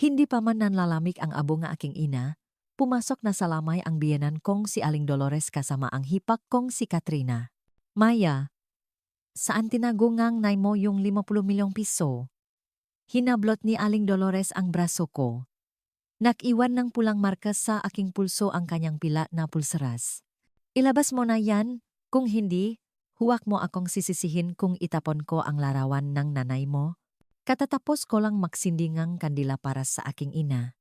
Hindi pa man nanlalamig ang abo nga aking ina, pumasok na sa lamay ang biyenan kong si Aling Dolores kasama ang hipak kong si Katrina. Maya, saan tinagungang nay mo yung 50 milyong piso? Hinablot ni Aling Dolores ang braso ko. Nakiwan ng pulang marka sa aking pulso ang kanyang pila na pulseras. Ilabas mo na yan, kung hindi, huwag mo akong sisisihin kung itapon ko ang larawan ng nanay mo. Katatapos ko lang magsindingang kandila para sa aking ina.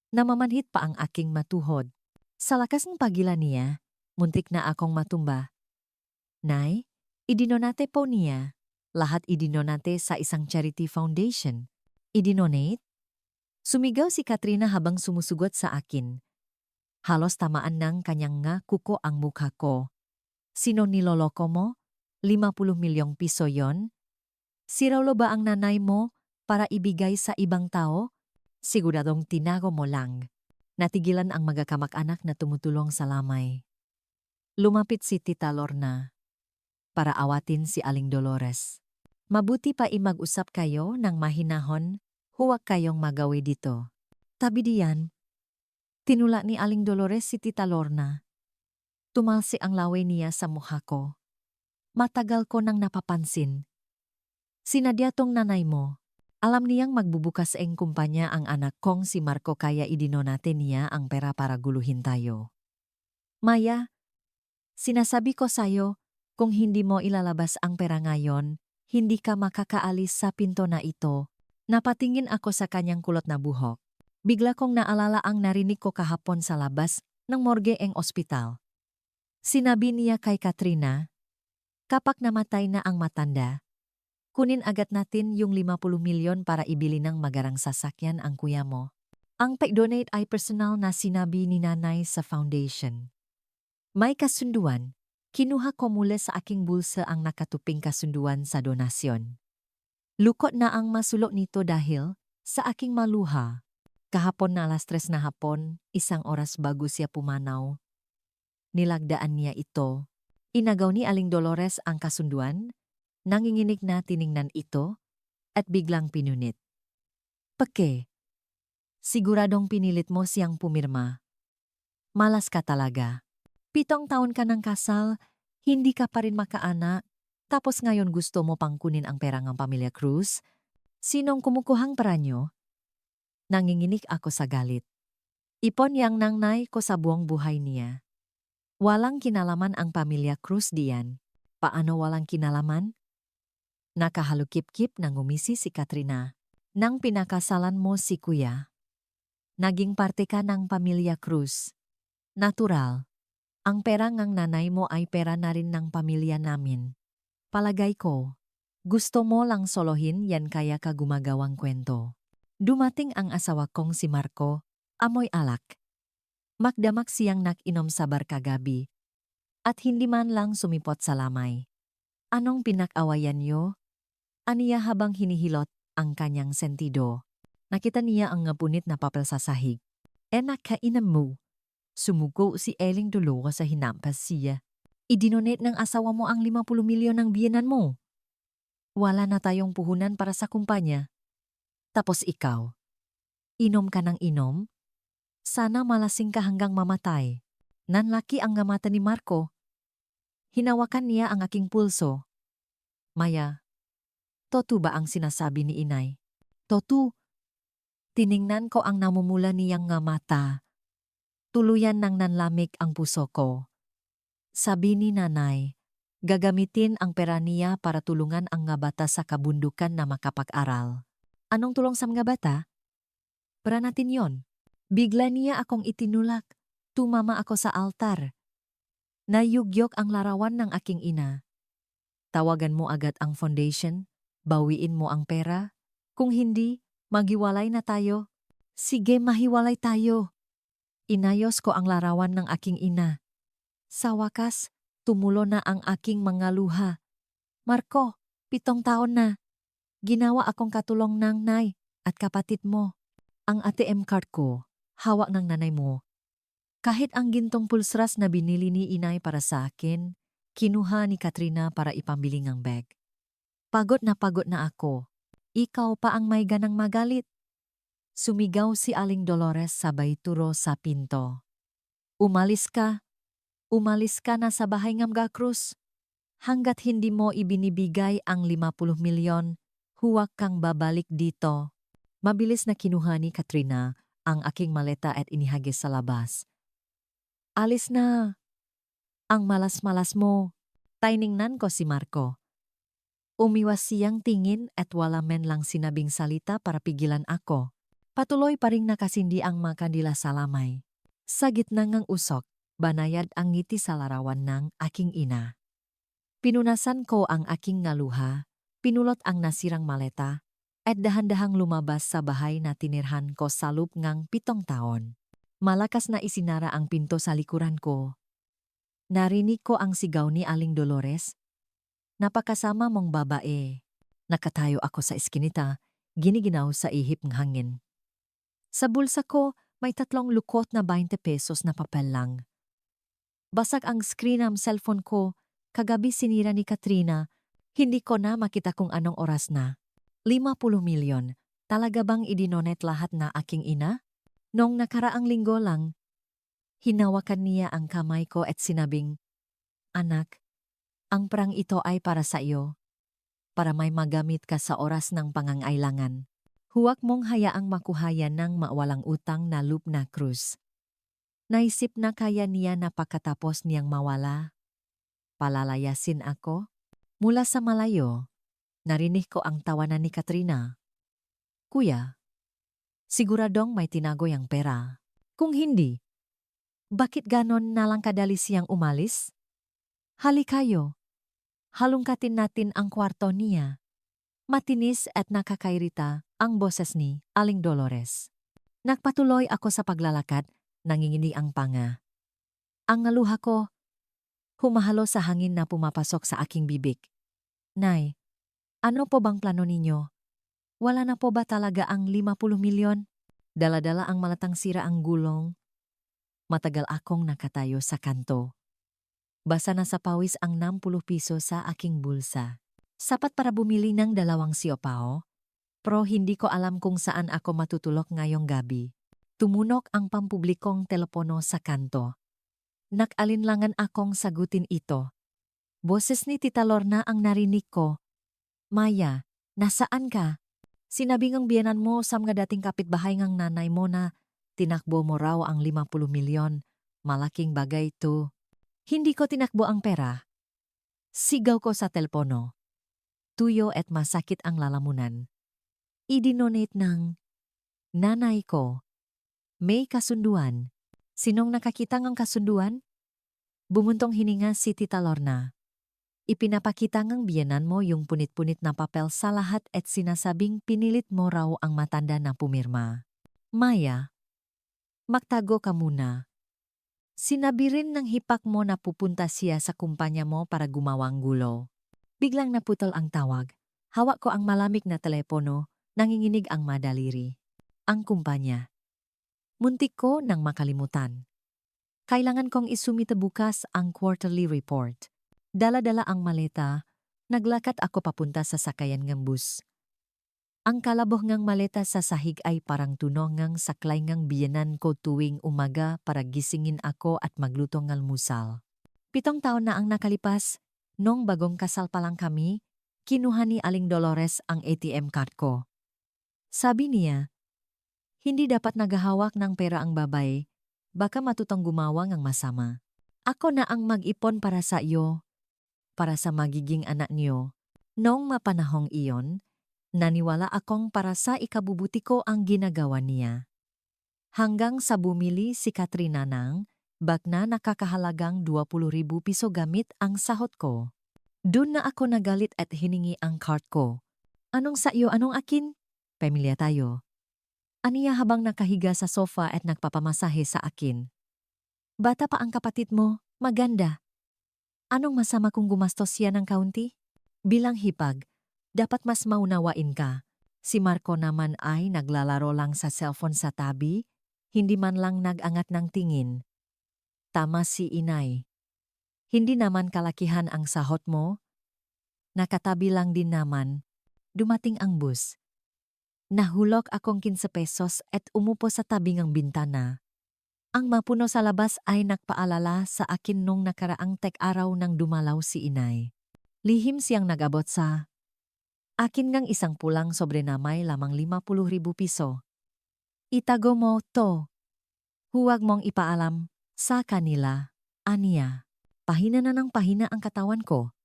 Namamanhit pa ang aking matuhod. Sa lakas ng pagila niya, muntik na akong matumba. Nay, idinonate po niya. Lahat idinonate sa isang charity foundation. Idinonate? Sumigaw si Katrina habang sumusugot sa akin. Halos tamaan ng kanyang nga kuko ang mukha ko. Sino niloloko mo? 50 milyong piso yon? Si Raulo ba ang nanay mo para ibigay sa ibang tao? Siguradong tinago mo lang. Natigilan ang magkakamag-anak na tumutulong sa lamay. Lumapit si Tita Lorna para awatin si Aling Dolores. Mabuti pa mag-usap kayo ng mahinahon, huwag kayong magawi dito. Tabi diyan, tinula ni Aling Dolores si Tita Lorna. Tumalsi ang laway niya sa mukha ko. Matagal ko nang napapansin. Sinadya tong nanay mo. Alam niyang magbubukas ang kumpanya ang anak kong si Marco kaya idinonate niya ang pera para guluhin tayo. Maya, sinasabi ko sa'yo, kung hindi mo ilalabas ang pera ngayon, hindi ka makakaalis sa pinto na ito. Napatingin ako sa kanyang kulot na buhok. Bigla kong naalala ang narinig ko kahapon sa labas ng morgue ng ospital. Sinabi niya kay Katrina, kapag namatay na ang matanda, kunin agad natin yung 50 milyon para ibili ng magarang sasakyan ang kuya mo. Ang pag-donate ay personal na sinabi ni nanay sa foundation. May kasunduan, kinuha ko mula sa aking bulsa ang nakatuping kasunduan sa donasyon. Lukot na ang masulo nito dahil sa aking maluha. Kahapon na 3:00 na hapon, 1 oras bago siya pumanaw. Nilagdaan niya ito. Inagaw ni Aling Dolores ang kasunduan. Nanginginig na tiningnan ito at biglang pinunit. Pake, siguradong pinilit mo siyang pumirma. Malas ka talaga. 7 taon ka ng kasal, hindi ka pa rin makaanak, tapos ngayon gusto mo pang kunin ang pera ng pamilya Cruz? Sinong kumukuhang pera nyo? Nanginginig ako sa galit. Ipon yang nanay ko sa buong buhay niya. Walang kinalaman ang pamilya Cruz diyan. Paano walang kinalaman? Nakahalukip-kip na ngumisi si Katrina. Nang pinakasalan mo si kuya, naging parte ka ng pamilya Cruz. Natural. Ang pera ng nanay mo ay pera na rin ng pamilya namin. Palagay ko, gusto mo lang solohin yan kaya ka gumagawang kwento. Dumating ang asawa kong si Marco, amoy alak. Magdamag siyang nakinom sa bar kagabi. At hindi man lang sumipot sa lamay. Anong pinag-awayan niyo? Aniya habang hinihilot ang kanyang sentido. Nakita niya ang ngapunit na papel sa sahig. Enak kainan mo. Sumuko si Eling Dolores sa hinampas siya. Idinonate ng asawa mo ang 50 milyon ng biyenan mo. Wala na tayong puhunan para sa kumpanya. Tapos ikaw, inom ka ng inom? Sana malasing ka hanggang mamatay. Nanlaki ang ngamata ni Marco. Hinawakan niya ang aking pulso. Maya, totoo ba ang sinasabi ni inay? Totoo. Tiningnan ko ang namumula niyang nga mata. Tuluyan nang nanlamig ang puso ko. Sabi ni nanay, gagamitin ang pera niya para tulungan ang nga bata sa kabundukan na makapag-aral. Anong tulong sa mga bata? Para natin yon. Bigla niya akong itinulak. Tumama ako sa altar. Nayugyok ang larawan ng aking ina. Tawagan mo agad ang foundation. Bawiin mo ang pera. Kung hindi, maghiwalay na tayo. Sige, mahiwalay tayo. Inayos ko ang larawan ng aking ina. Sa wakas, tumulo na ang aking mga luha. Marco, 7 taon na. Ginawa akong katulong ng nay at kapatid mo. Ang ATM card ko, hawak ng nanay mo. Kahit ang gintong pulseras na binili ni inay para sa akin, kinuha ni Katrina para ipambili ng bag. Pagod na ako. Ikaw pa ang may ganang magalit. Sumigaw si Aling Dolores sabay turo sa pinto. Umalis ka! Umalis ka na sa bahay ng mga Cruz. Hanggat hindi mo ibinibigay ang 50 milyon, huwag kang babalik dito. Mabilis na kinuha ni Katrina ang aking maleta at inihagis sa labas. Alis na! Ang malas-malas mo. Tiningnan ko si Marco. Umiwas siyang tingin at wala men lang sinabing salita para pigilan ako. Patuloy pa ring nakasindi ang mga kandila sa lamay. Sa gitna ng usok, banayad ang ngiti sa larawan ng aking ina. Pinunasan ko ang aking ngaluha, pinulot ang nasirang maleta, at dahan-dahang lumabas sa bahay na tinirhan ko sa loob ng 7 taon. Malakas na isinara ang pinto sa likuran ko. Narinig ko ang sigaw ni Aling Dolores. Napakasama mong babae. Nakatayo ako sa eskinita, giniginaw sa ihip ng hangin. Sa bulsa ko, may 3 lukot na 20 pesos na papel lang. Basag ang screen ng cellphone ko, kagabi sinira ni Katrina, hindi ko na makita kung anong oras na. 50 milyon, talaga bang idinonet lahat na aking ina? Noong nakaraang linggo lang, hinawakan niya ang kamay ko at sinabing, "Anak, ang perang ito ay para sa iyo, para may magamit ka sa oras ng pangangailangan. Huwag mong hayaang makuhayan ng mawalang utang na loop na krus." Naisip na kaya niya na pagkatapos niyang mawala, palalayasin ako? Mula sa malayo, narinig ko ang tawanan ni Katrina. "Kuya, siguradong may tinago yang pera. Kung hindi, bakit ganon nalang kadali siyang umalis? Halikayo, halungkatin natin ang kwarto niya." Matinis at nakakairita ang boses ni Aling Dolores. Nagpatuloy ako sa paglalakad, nangingini ang panga. Ang ngaluha ko, humahalo sa hangin na pumapasok sa aking bibig. "Nay, ano po bang plano ninyo? Wala na po ba talaga ang 50 milyon? Dala-dala ang malatang sira ang gulong." Matagal akong nakatayo sa kanto. Basa na sa pawis ang 60 piso sa aking bulsa. Sapat para bumili ng 2 siopaw, pero hindi ko alam kung saan ako matutulog ngayong gabi. Tumunok ang pampublikong telepono sa kanto. Nag-alinlangan akong sagutin ito. Boses ni Tita Lorna ang narinig ko. "Maya, nasaan ka? Sinabi ng biyenan mo sa mga dating kapitbahay ng nanay mo na tinakbo mo raw ang 50 milyon. Malaking bagay to." Hindi ko tinakbo ang pera. Sigaw ko sa telepono. Tuyo at masakit ang lalamunan. Idinonate ng nanay ko. May kasunduan. Sinong nakakita ng kasunduan? Bumuntong hininga si Tita Lorna. Ipinapakita ng biyenan mo yung punit-punit na papel sa lahat at sinasabing pinilit mo raw ang matanda na pumirma. "Maya, magtago ka muna. Sinabi rin ng hipak mo na pupunta siya sa kumpanya mo para gumawang gulo." Biglang naputol ang tawag. Hawak ko ang malamig na telepono, nanginginig ang madaliri. Ang kumpanya. Muntik ko nang makalimutan. Kailangan kong isumita bukas ang quarterly report. Dala-dala ang maleta, naglakad ako papunta sa sakayan ng bus. Ang kalaboh ng maleta sa sahig ay parang tunog ng saklay ng biyenan ko tuwing umaga para gisingin ako at magluto ng almusal. 7 taon na ang nakalipas. Nung bagong kasal pa lang kami, kinuha ni Aling Dolores ang ATM card ko. Sabi niya, hindi dapat naghahawak ng pera ang babae, baka matutong gumawa ng masama. Ako na ang mag-ipon para sa iyo, para sa magiging anak niyo. Noong mapanahong iyon, naniwala akong para sa ikabubuti ko ang ginagawa niya. Hanggang sa bumili si Katrina ng bag na nakakahalagang 20,000 piso gamit ang sahod ko. Doon na ako nagalit at hiningi ang card ko. "Anong sa iyo, anong akin? Pamilya tayo." Aniya habang nakahiga sa sofa at nagpapamasahe sa akin. "Bata pa ang kapatid mo, maganda. Anong masama kung gumastos siya ng kaunti? Bilang hipag, dapat mas maunawain ka. Si Marco naman ay naglalaro lang sa cellphone sa tabi, hindi man lang nag-angat ng tingin." Tama si inay. Hindi naman kalakihan ang sahod mo. Nakatabi lang din naman. Dumating ang bus. Nahulog akong 15 pesos at umupo sa tabi ng bintana. Ang mapuno sa labas ay nagpaalala sa akin nung nakaraang tek-araw nang dumalaw si inay. Lihim siyang nag-abot sa akin ngang isang pulang sobre na may lamang 50,000 piso. Itago mo to. Huwag mong ipaalam sa kanila, aniya. Pahina na ng pahina ang katawan ko.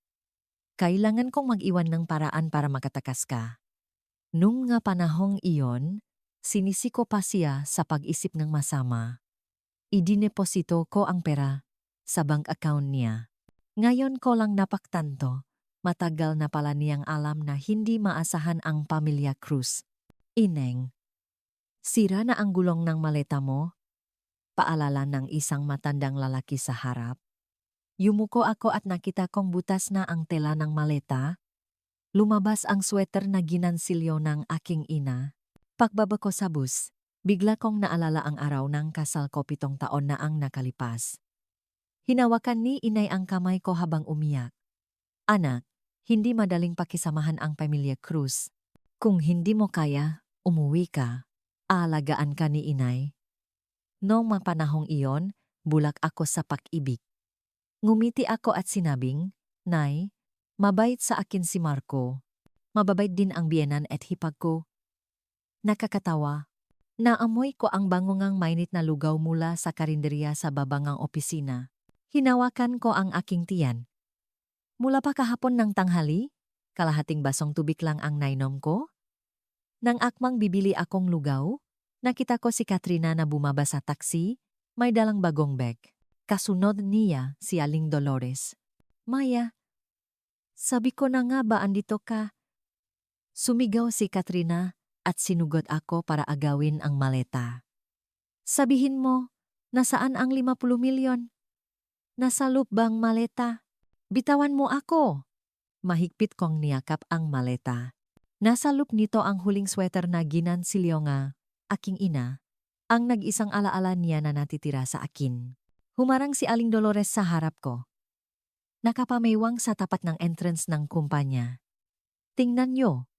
Kailangan kong mag-iwan ng paraan para makatakas ka. Nung nga panahong iyon, sinisiko pa siya sa pag-isip ng masama. Idineposito ko ang pera sa bank account niya. Ngayon ko lang napaktanto, matagal na pala niyang alam na hindi maasahan ang pamilya Cruz. Ineng, sira na ang gulong ng maleta mo? Paalala ng isang matandang lalaki sa harap. Yumuko ako at nakita kong butas na ang tela ng maleta. Lumabas ang sweater na ginansilyo ng aking ina. Pagbaba ko sa bus, bigla kong naalala ang araw ng kasal ko 7 taon na ang nakalipas. Hinawakan ni inay ang kamay ko habang umiyak. Anak, hindi madaling pakisamahan ang pamilya Cruz. Kung hindi mo kaya, umuwi ka. Aalagaan ka ni inay. Noong mga panahong iyon, bulak ako sa pag-ibig. Ngumiti ako at sinabing, Nay, mabait sa akin si Marco. Mababait din ang biyenan at hipag ko. Nakakatawa. Naamoy ko ang bangungang mainit na lugaw mula sa karinderya sa babangang opisina. Hinawakan ko ang aking tiyan. Mula pa kahapon ng tanghali, kalahating basong tubig lang ang nainom ko. Nang akmang bibili akong lugaw, nakita ko si Katrina na bumaba sa taksi, may dalang bagong bag. Kasunod niya si Aling Dolores. Maya, sabi ko na nga ba andito ka? Sumigaw si Katrina at sinugot ako para agawin ang maleta. Sabihin mo, nasaan ang 50 milyon? Nasa loob bang maleta? Bitawan mo ako. Mahigpit kong niyakap ang maleta. Nasa loob nito ang huling sweater na ginansilyo nga, aking ina, ang nag-isang alaala niya na natitira sa akin. Humarang si Aling Dolores sa harap ko. Nakapamaywang sa tapat ng entrance ng kumpanya. Tingnan niyo.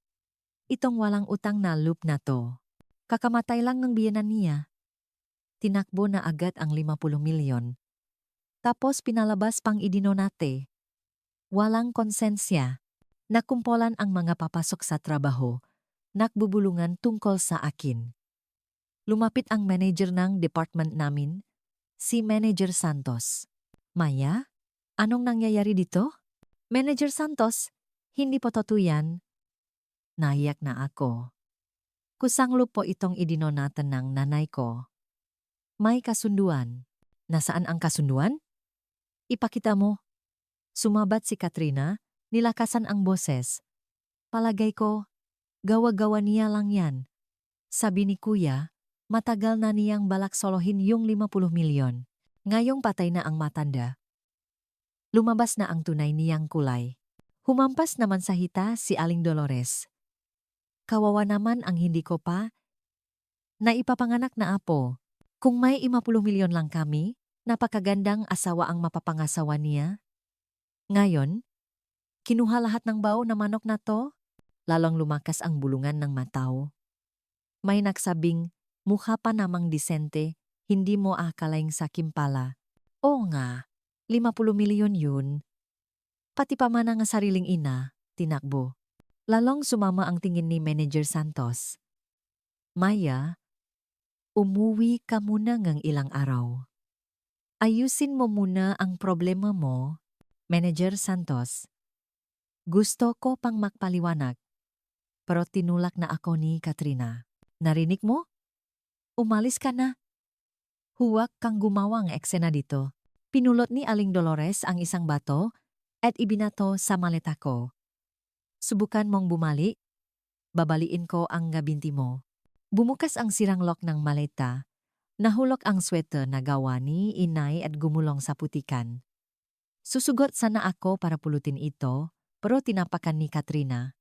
Itong walang utang na loop na to. Kakamatay lang ng biyenan niya. Tinakbo na agad ang 50 milyon. Tapos pinalabas pang idinonate. Walang konsensya. Nakumpolan ang mga papasok sa trabaho. Nakbubulungan tungkol sa akin. Lumapit ang manager ng department namin, si Manager Santos. Maya, anong nangyayari dito? Manager Santos, hindi po totoo yan. Naiyak na ako. Kusanglo po itong idinonatan ng nanay ko. May kasunduan. Nasaan ang kasunduan? Ipakita mo. Sumabat si Katrina, nilakasan ang boses. Palagay ko, gawa-gawa niya lang yan. Sabi ni Kuya, matagal na niyang balak solohin yung 50 milyon. Ngayong patay na ang matanda. Lumabas na ang tunay niyang kulay. Humampas naman sa hita si Aling Dolores. Kawawa naman ang hindi ko pa na ipapanganak na apo. Kung may 50 milyon lang kami, napakagandang asawa ang mapapangasawa niya. Ngayon, kinuha lahat ng bao na manok na to, lalong lumakas ang bulungan ng mataw. May nagsabing, mukha pa namang disente, hindi mo akalaing sakim pala. Oo nga, 50 milyon yun. Pati pa man ang sariling ina, tinakbo. Lalong sumama ang tingin ni Manager Santos. Maya, umuwi ka muna ng ilang araw. Ayusin mo muna ang problema mo, Manager Santos. Gusto ko pang magpaliwanag. Pero tinulak na ako ni Katrina. Narinig mo? Umalis ka na. Huwag kang gumawang eksena dito. Pinulot ni Aling Dolores ang isang bato at ibinato sa maleta ko. Subukan mong bumali. Babaliin ko ang gabinti mo. Bumukas ang sirang lock ng maleta. Nahulog ang sweater na gawa ni inay at gumulong sa putikan. Susugot sana ako para pulutin ito, pero tinapakan ni Katrina.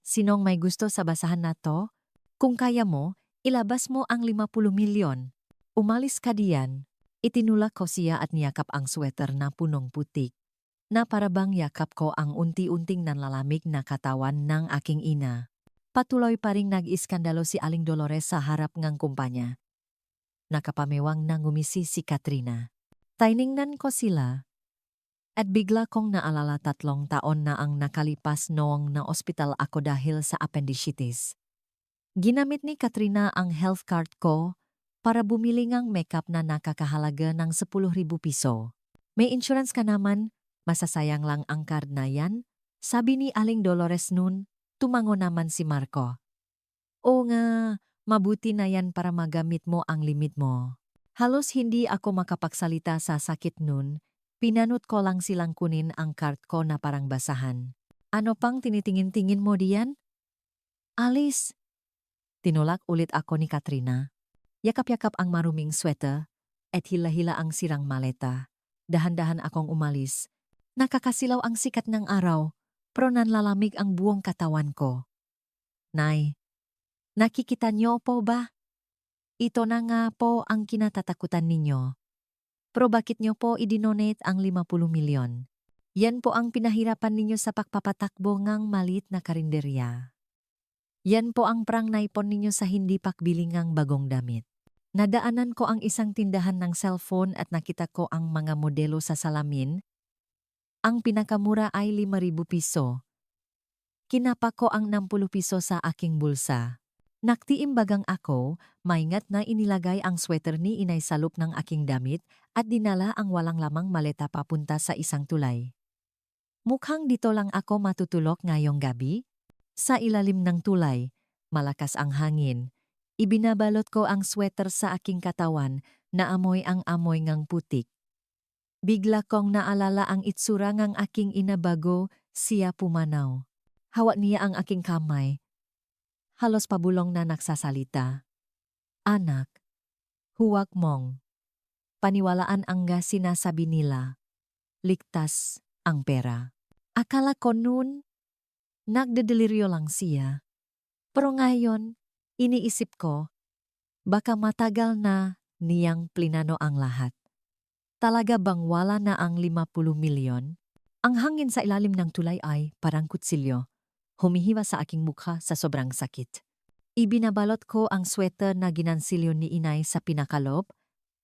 Sinong may gusto sa basahan na to? Kung kaya mo, ilabas mo ang 50 milyon. Umalis ka diyan. Itinulak ko siya at niyakap ang sweater na punong putik. Na parabang yakap ko ang unti-unting nanlalamig na katawan ng aking ina. Patuloy pa ring nag-iskandalo si Aling Dolores sa harap ngang kumpanya. Nakapamewang na ngumisi si Katrina. Tiningnan ko sila at bigla kong naalala 3 taon na ang nakalipas noong na-ospital ako dahil sa appendicitis. Ginamit ni Katrina ang health card ko para bumili ngang makeup na nakakahalaga ng 10,000 piso. May insurance ka naman, masasayang lang ang card na yan, sabi ni Aling Dolores nun, tumango naman si Marco. Oo nga, mabuti na yan para magamit mo ang limit mo. Halos hindi ako makapagsalita sa sakit nun, pinanot ko lang silang kunin ang card ko na parang basahan. Ano pang tinitingin-tingin mo diyan? Alice! Tinulak ulit ako ni Katrina. Yakap-yakap ang maruming sweater at hila-hila ang sirang maleta. Dahan-dahan akong umalis. Nakakasilaw ang sikat ng araw, pero nanlalamig ang buong katawan ko. Nay, nakikita niyo po ba? Ito na nga po ang kinatatakutan ninyo. Pero bakit niyo po idinonate ang 50 milyon? Yan po ang pinahirapan ninyo sa pagpapatakbo ngang malit na karinderya. Yan po ang prang naipon ninyo sa hindi pakbili ngang bagong damit. Nadaanan ko ang isang tindahan ng cellphone at nakita ko ang mga modelo sa salamin. Ang pinakamura ay 5,000 piso. Kinapa ko ang 60 piso sa aking bulsa. Naktiimbagang ako, maingat na inilagay ang sweater ni inay sa loob ng aking damit at dinala ang walang lamang maleta papunta sa isang tulay. Mukhang dito lang ako matutulog ngayong gabi. Sa ilalim ng tulay, malakas ang hangin. Ibinabalot ko ang sweater sa aking katawan na amoy ang amoy ngang putik. Bigla kong naalala ang itsura ngang aking ina bago siya pumanaw. Hawak niya ang aking kamay. Halos pabulong na nagsasalita. Anak, huwag mong paniwalaan ang sinasabi nila. Ligtas ang pera. Akala ko noon, nagdedeliryo lang siya. Pero ngayon, iniisip ko, baka matagal na niyang plinano ang lahat. Talaga bang wala na ang 50 milyon? Ang hangin sa ilalim ng tulay ay parang kutsilyo. Humihiwa sa aking mukha sa sobrang sakit. Ibinabalot ko ang sweater na ginansilyo ni inay sa pinakalob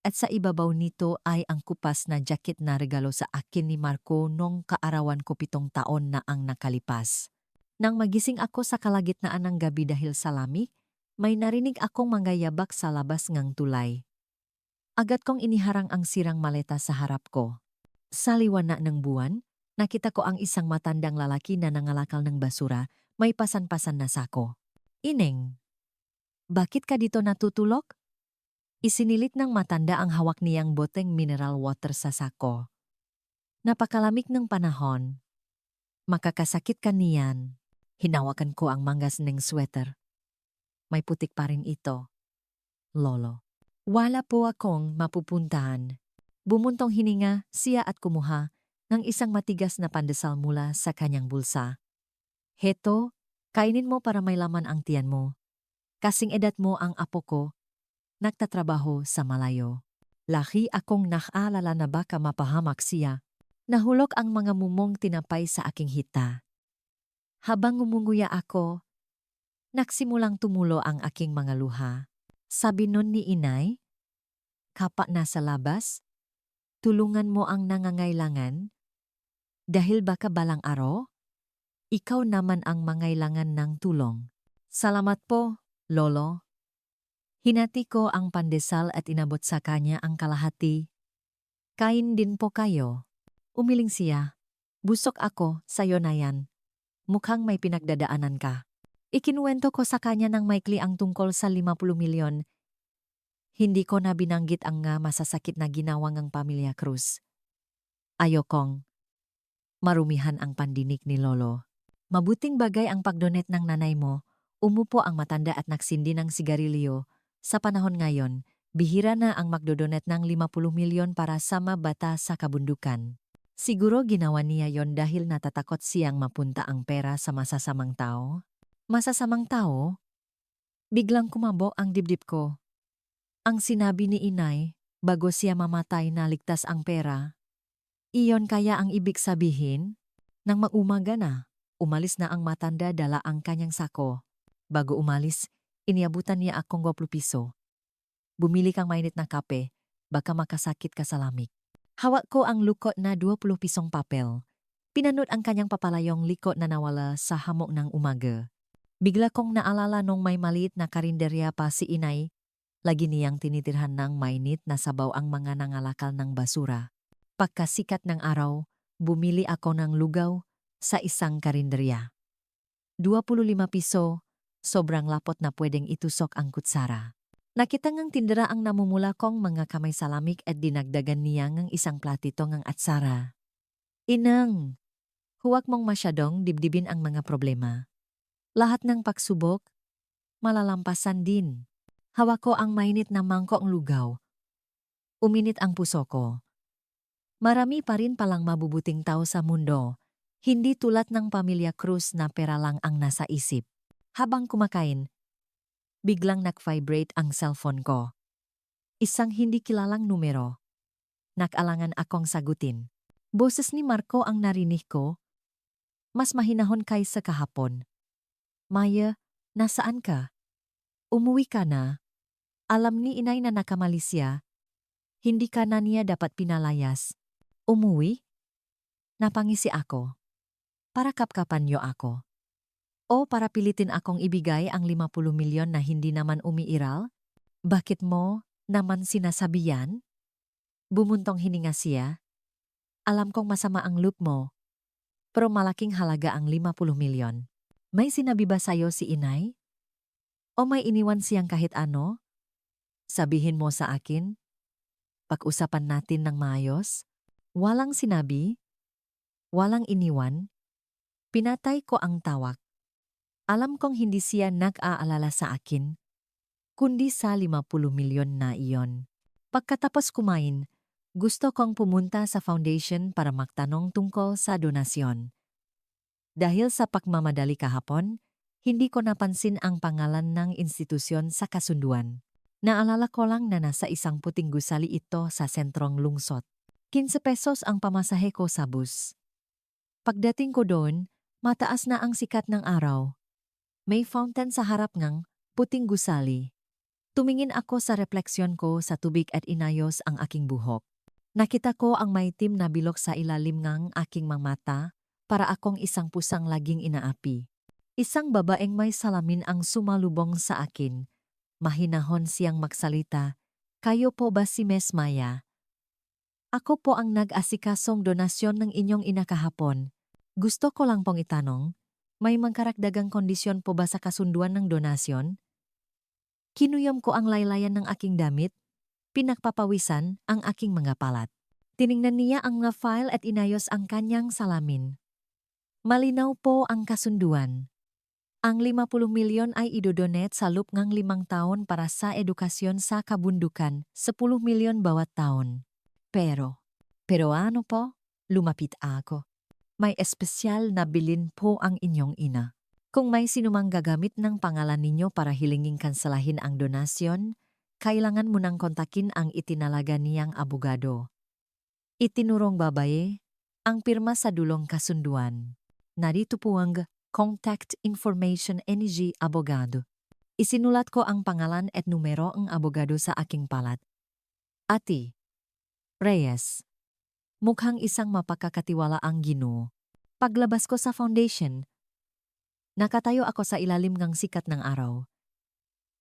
at sa ibabaw nito ay ang kupas na jacket na regalo sa akin ni Marco nung kaarawan ko 7 taon na ang nakalipas. Nang magising ako sa kalagitnaan ng gabi dahil sa lamig, may narinig akong manggayabak sa labas ngang tulay. Agad kong iniharang ang sirang maleta sa harap ko. Sa liwanag ng buwan, nakita ko ang isang matandang lalaki na nangalakal ng basura, may pasan-pasan na sako. Ineng, bakit ka dito natutulog? Isinilit ng matanda ang hawak niyang boteng mineral water sa sako. Napakalamig ng panahon. Makakasakit ka niyan. Hinawakan ko ang manggas ng sweater. May putik pa rin ito. Lolo. Wala po akong mapupuntahan. Bumuntong hininga siya at kumuha ng isang matigas na pandesal mula sa kanyang bulsa. Heto, kainin mo para may laman ang tiyan mo. Kasing edad mo ang apo ko, nagtatrabaho sa malayo. Laki akong nakaalala na baka mapahamak siya. Nahulog ang mga mumong tinapay sa aking hita. Habang ngumunguya ako, nagsimulang tumulo ang aking mga luha. Sabi nun ni inay, "Kapa na sa labas, tulungan mo ang nangangailangan, dahil baka balang araw, ikaw naman ang mangailangan ng tulong." Salamat po, Lolo. Hinati ko ang pandesal at inabot sa kanya ang kalahati. Kain din po kayo. Umiling siya. Busog ako, sayo na yan. Mukhang may pinagdadaanan ka. Ikinuwento ko sa kanya ng maikli ang tungkol sa 50 milyon. Hindi ko na binanggit ang masasakit na ginawa ng pamilya Cruz. Ayokong marumihan ang pandinig ni Lolo. Mabuting bagay ang pagdonet ng nanay mo. Umupo ang matanda at nagsindi ng sigarilyo. Sa panahon ngayon, bihira na ang magdodonet ng 50 milyon para sa mga bata sa kabundukan. Siguro ginawa niya yon dahil natatakot siyang mapunta ang pera sa masasamang tao. Masasamang tao? Biglang kumabo ang dibdib ko. Ang sinabi ni inay, bago siya mamatay na ligtas ang pera. Iyon kaya ang ibig sabihin? Nang mag-umaga na, umalis na ang matanda dala ang kanyang sako. Bago umalis, iniabutan niya akong 20 piso. Bumili kang mainit na kape, baka makasakit ka sa lamig. Hawak ko ang lukot na 20 pisong papel. Pinanot ang kanyang papalayong likot na nawala sa hamok ng umaga. Bigla kong naalala nung may maliit na karinderya pa si inay. Lagi niyang tinitirhan ng mainit na sabaw ang mga nangalakal ng basura. Pagkasikat ng araw, bumili ako ng lugaw sa isang karinderya. 25 piso, sobrang lapot na pwedeng itusok ang kutsara. Nakita ngang tindera ang namumula kong mga kamay sa lamig at dinagdagan niya ng isang platito ng atsara. Inang, huwag mong masyadong dibdibin ang mga problema. Lahat ng pagsubok, malalampasan din. Hawak ko ang mainit na mangkok lugaw. Uminit ang puso ko. Marami pa rin palang mabubuting tao sa mundo. Hindi tulad ng pamilya Cruz na pera lang ang nasa isip. Habang kumakain, biglang nag-vibrate ang cellphone ko. Isang hindi kilalang numero. Nakalangan akong sagutin. Boses ni Marco ang narinig ko. Mas mahinahon kaysa kahapon. Maya, nasaan ka? Umuwi ka na? Alam ni inay na nakamali siya. Hindi ka na niya dapat pinalayas. Umuwi? Napangisi ako. Para kapkapan niyo ako. O para pilitin akong ibigay ang 50 milyon na hindi naman umiiral? Bakit mo naman sinasabi yan? Bumuntong hininga siya. Alam kong masama ang loop mo. Pero malaking halaga ang 50 milyon. May sinabi ba sa'yo si inay? O may iniwan siyang kahit ano? Sabihin mo sa akin? Pag-usapan natin ng maayos? Walang sinabi? Walang iniwan? Pinatay ko ang tawak. Alam kong hindi siya nag-aalala sa akin, kundi sa 50 milyon na iyon. Pagkatapos kumain, gusto kong pumunta sa foundation para magtanong tungkol sa donasyon. Dahil sa pagmamadali kahapon, hindi ko napansin ang pangalan ng institusyon sa kasunduan. Naalala ko lang na nasa isang puting gusali ito sa sentrong lungsod. 15 pesos ang pamasahe ko sa bus. Pagdating ko doon, mataas na ang sikat ng araw. May fountain sa harap ng puting gusali. Tumingin ako sa refleksyon ko sa tubig at inayos ang aking buhok. Nakita ko ang maitim na bilog sa ilalim ng aking mga mata para akong isang pusang laging inaapi. Isang babaeng may salamin ang sumalubong sa akin. Mahinahon siyang magsalita. Kayo po ba si Miss Maya? Ako po ang nag-asikasong donasyon ng inyong ina kahapon. Gusto ko lang pong itanong, may mangkaragdagang kondisyon po ba sa kasunduan ng donasyon? Kinuyom ko ang laylayan ng aking damit, pinagpapawisan ang aking mga palat. Tiningnan niya ang mga file at inayos ang kanyang salamin. Malinaw po ang kasunduan. Ang 50 milyon ay idodonate sa loob ng 5 taon para sa edukasyon sa kabundukan, 10 milyon bawat taon. Pero ano po? Lumapit ako. May espesyal na bilin po ang inyong ina. Kung may sinumang gagamit ng pangalan ninyo para hilinging kanselahin ang donasyon, kailangan mo nang kontakin ang itinalaga niyang abogado. Itinurong babae, ang pirma sa dulong kasunduan. Narito po ang contact information NG abogado. Isinulat ko ang pangalan at numero ng abogado sa aking palat. Ati Reyes. Mukhang isang mapagkakatiwala ang Ginoo. Paglabas ko sa foundation, nakatayo ako sa ilalim ng sikat ng araw.